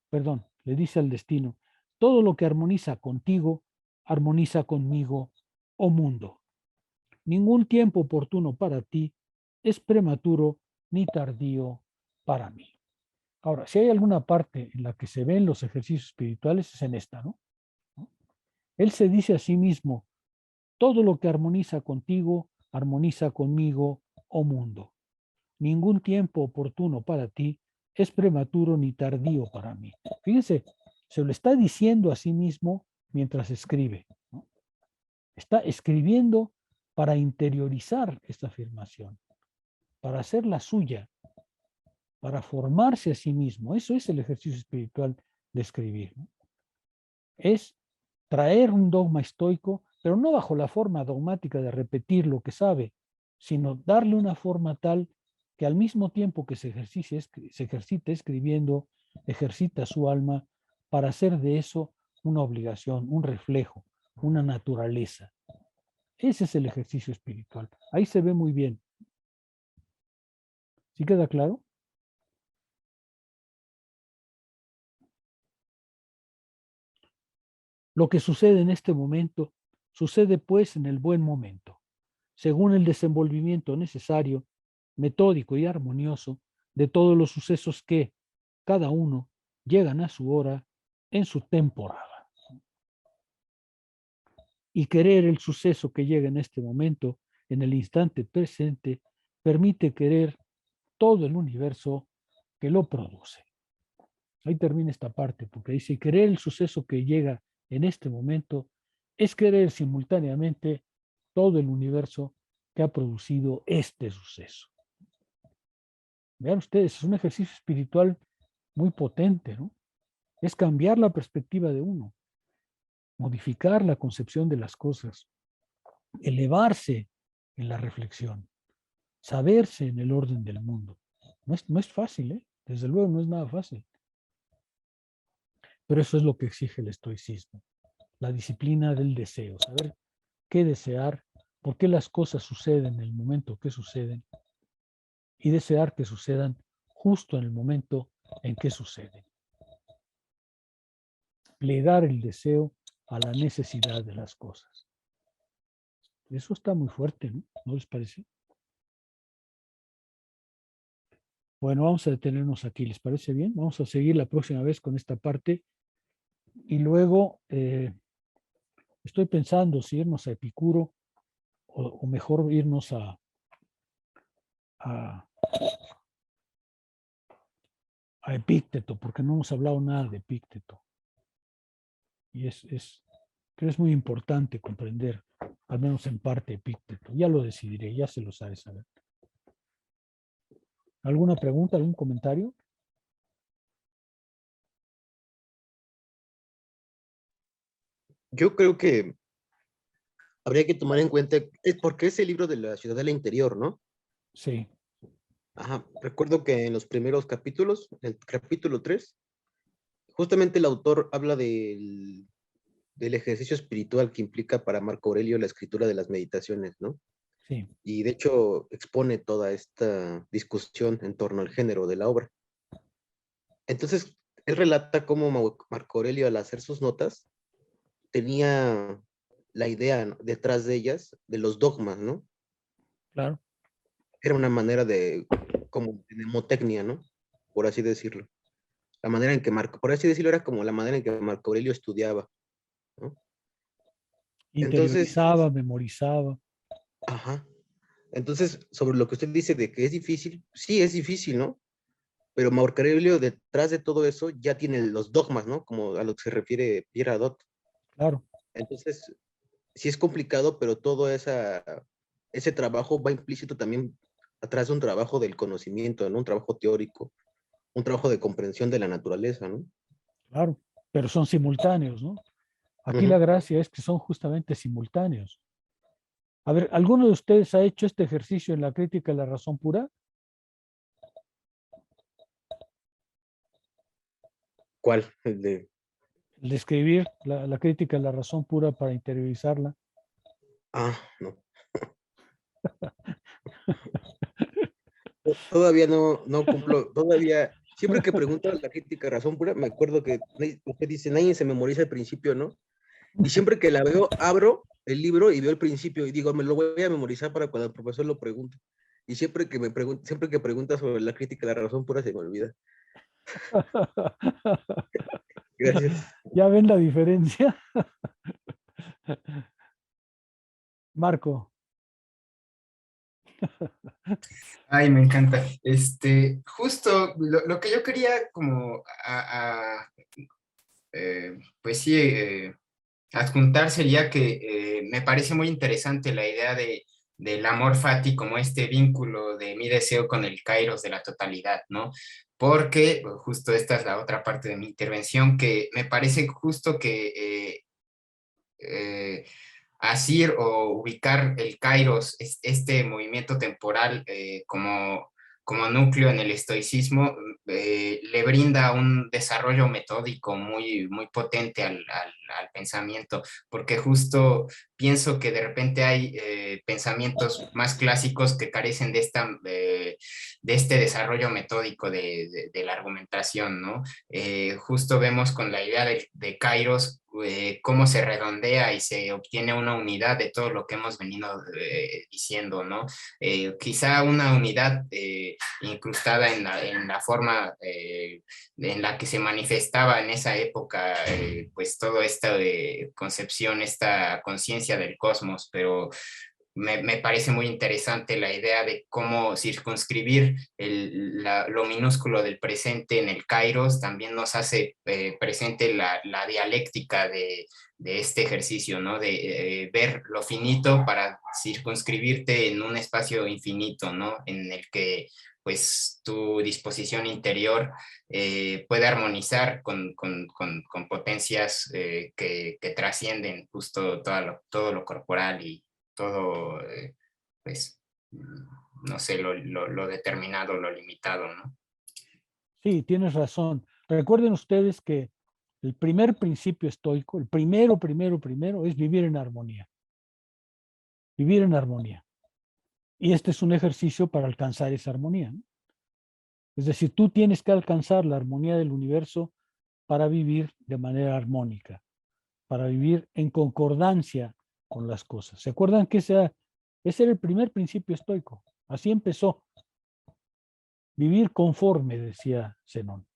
perdón, le dice al destino, todo lo que armoniza contigo, armoniza conmigo, oh mundo. Ningún tiempo oportuno para ti es prematuro ni tardío para mí. Ahora, si hay alguna parte en la que se ven los ejercicios espirituales, es en esta, ¿no? Él se dice a sí mismo, todo lo que armoniza contigo, armoniza conmigo, oh mundo. Ningún tiempo oportuno para ti es prematuro ni tardío para mí. Fíjense, se lo está diciendo a sí mismo mientras escribe, ¿no? Está escribiendo para interiorizar esta afirmación, para hacerla suya, para formarse a sí mismo. Eso es el ejercicio espiritual de escribir, ¿no? Es traer un dogma estoico, pero no bajo la forma dogmática de repetir lo que sabe, sino darle una forma tal que al mismo tiempo que se ejercita escribiendo, ejercita su alma para hacer de eso una obligación, un reflejo, una naturaleza. Ese es el ejercicio espiritual. Ahí se ve muy bien. ¿Sí queda claro? Lo que sucede en este momento, sucede pues en el buen momento, según el desenvolvimiento necesario, metódico y armonioso de todos los sucesos que, cada uno, llegan a su hora en su temporada. Y querer el suceso que llega en este momento, en el instante presente, permite querer todo el universo que lo produce. Ahí termina esta parte, porque dice, querer el suceso que llega en este momento es querer simultáneamente todo el universo que ha producido este suceso. Vean ustedes, es un ejercicio espiritual muy potente, ¿no? Es cambiar la perspectiva de uno, modificar la concepción de las cosas, elevarse en la reflexión, saberse en el orden del mundo. No es fácil, ¿eh? Desde luego no es nada fácil. Pero eso es lo que exige el estoicismo, la disciplina del deseo, saber qué desear, por qué las cosas suceden en el momento que suceden y desear que sucedan justo en el momento en que suceden. Plegar el deseo a la necesidad de las cosas. Eso está muy fuerte, ¿no? ¿No les parece? Bueno, vamos a detenernos aquí, ¿les parece bien? Vamos a seguir la próxima vez con esta parte y luego estoy pensando si irnos a Epicuro o mejor irnos a Epícteto, porque no hemos hablado nada de Epícteto. Y creo que es muy importante comprender, al menos en parte, Epícteto. Ya lo decidiré, ya se lo sabe saber. ¿Alguna pregunta, algún comentario? Yo creo que habría que tomar en cuenta, porque es el libro de la Ciudadela Interior, ¿no? Sí. Ajá, recuerdo que en los primeros capítulos, el capítulo 3, justamente el autor habla del ejercicio espiritual que implica para Marco Aurelio la escritura de las meditaciones, ¿no? Sí. Y de hecho expone toda esta discusión en torno al género de la obra. Entonces, él relata cómo Marco Aurelio, al hacer sus notas, tenía la idea, ¿no?, detrás de ellas, de los dogmas, ¿no? Claro. Era una manera de, como de mnemotecnia, ¿no? Por así decirlo. La manera en que por así decirlo, era como la manera en que Marco Aurelio estudiaba, ¿no? Entonces, Interiorizaba, memorizaba. ajá. Entonces, sobre lo que usted dice de que es difícil, sí es difícil, ¿no? Pero Marco Aurelio, detrás de todo eso, ya tiene los dogmas, ¿no? Como a lo que se refiere Pierre Hadot. Claro. Entonces, sí es complicado, pero todo ese trabajo va implícito también atrás de un trabajo del conocimiento, ¿no? Un trabajo teórico, un trabajo de comprensión de la naturaleza, ¿no? Claro, pero son simultáneos, ¿no? Aquí la Ujú. gracia es que son justamente simultáneos. A ver, ¿alguno de ustedes ha hecho este ejercicio en la crítica de la razón pura? ¿Cuál? El de escribir la crítica de la razón pura para interiorizarla. No. Todavía no cumplo, siempre que pregunto a la crítica de razón pura, me acuerdo que usted dice, nadie se memoriza el principio, ¿no? Y siempre que la veo, abro el libro y veo el principio y digo, me lo voy a memorizar para cuando el profesor lo pregunte. Y siempre que pregunta sobre la crítica de la razón pura, se me olvida. Gracias. ¿Ya ven la diferencia? Marco. Ay, me encanta. Justo lo que yo quería como pues sí, adjuntar sería que me parece muy interesante la idea del amor fati como este vínculo de mi deseo con el kairos de la totalidad, ¿no? Porque justo esta es la otra parte de mi intervención, que me parece justo que asir o ubicar el kairos, este movimiento temporal como núcleo en el estoicismo, le brinda un desarrollo metódico muy potente al pensamiento, porque justo pienso que de repente hay pensamientos más clásicos que carecen de este desarrollo metódico de la argumentación, ¿no? Justo vemos con la idea de kairos cómo se redondea y se obtiene una unidad de todo lo que hemos venido diciendo, ¿no? Quizá una unidad incrustada en la forma en la que se manifestaba en esa época, pues toda esta concepción, esta conciencia del cosmos, pero me parece muy interesante la idea de cómo circunscribir lo minúsculo del presente en el kairos, también nos hace presente la dialéctica de este ejercicio, ¿no? De ver lo finito para circunscribirte en un espacio infinito, ¿no? En el que pues tu disposición interior puede armonizar con potencias que trascienden justo todo lo corporal y todo, pues, no sé, lo determinado, lo limitado, ¿no? Sí, tienes razón. Recuerden ustedes que el primer principio estoico, el primero, es vivir en armonía. Vivir en armonía. Y este es un ejercicio para alcanzar esa armonía, ¿no? Es decir, tú tienes que alcanzar la armonía del universo para vivir de manera armónica, para vivir en concordancia con las cosas. ¿Se acuerdan que ese era el primer principio estoico? Así empezó. Vivir conforme, decía Zenón.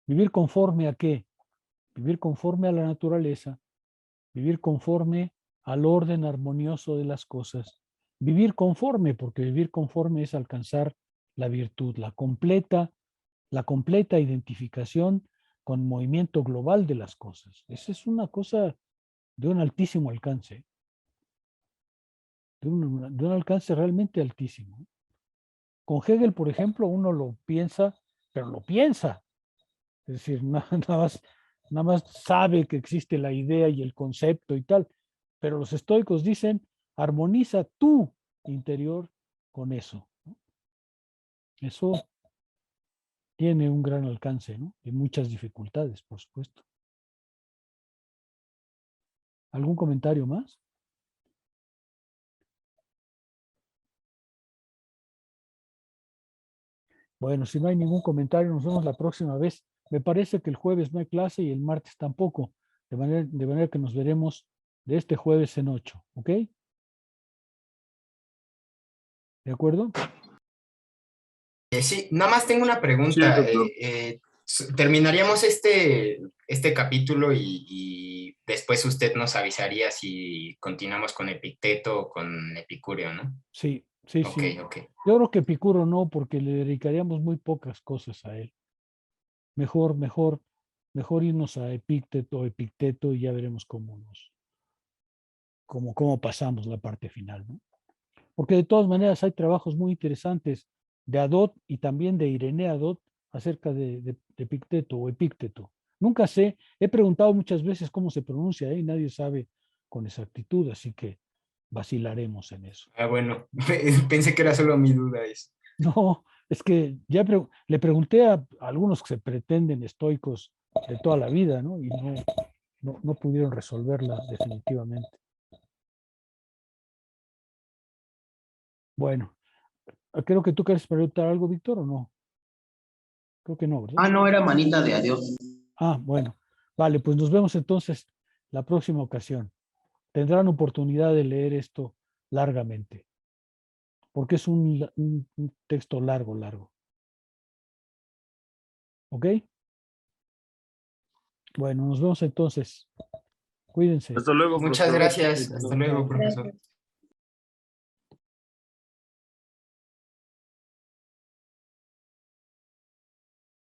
¿Vivir conforme a qué? Vivir conforme a la naturaleza, vivir conforme al orden armonioso de las cosas, vivir conforme, porque vivir conforme es alcanzar la virtud, la completa identificación con el movimiento global de las cosas. Esa es una cosa de un altísimo alcance, de un alcance realmente altísimo. Con Hegel, por ejemplo, uno lo piensa, pero lo piensa. Es decir, nada más sabe que existe la idea y el concepto y tal, pero los estoicos dicen, armoniza tu interior con eso, ¿no? Eso tiene un gran alcance, ¿no? Y muchas dificultades, por supuesto. ¿Algún comentario más? Bueno, si no hay ningún comentario, nos vemos la próxima vez. Me parece que el jueves no hay clase y el martes tampoco, de manera que nos veremos de este jueves en 8, ¿ok? ¿De acuerdo? Sí, nada más tengo una Sí, pregunta. doctor. Terminaríamos este capítulo y después usted nos avisaría si continuamos con Epicteto o con Epicúreo, ¿no? Sí, sí, Ok, sí. ok. Yo creo que Epicuro no, porque le dedicaríamos muy pocas cosas a él. Mejor irnos a Epicteto y ya veremos cómo pasamos la parte final, ¿no? Porque de todas maneras hay trabajos muy interesantes de Adot y también de Irene Adot acerca de Epicteto o Epicteto. Nunca sé, he preguntado muchas veces cómo se pronuncia y nadie sabe con exactitud, así que vacilaremos en eso. Ah, bueno, pensé que era solo mi duda eso. No, es que ya le pregunté a algunos que se pretenden estoicos de toda la vida, ¿no? Y no pudieron resolverla definitivamente. Bueno, creo que tú quieres preguntar algo, Víctor, ¿o no? Creo que no, ¿verdad? Ah, no, era manita de adiós. Ah, bueno. Vale, pues nos vemos entonces la próxima ocasión. Tendrán oportunidad de leer esto largamente, porque es un texto largo. ¿Ok? Bueno, nos vemos entonces. Cuídense. Hasta luego, Muchas profesor. gracias. Hasta luego, profesor. Gracias.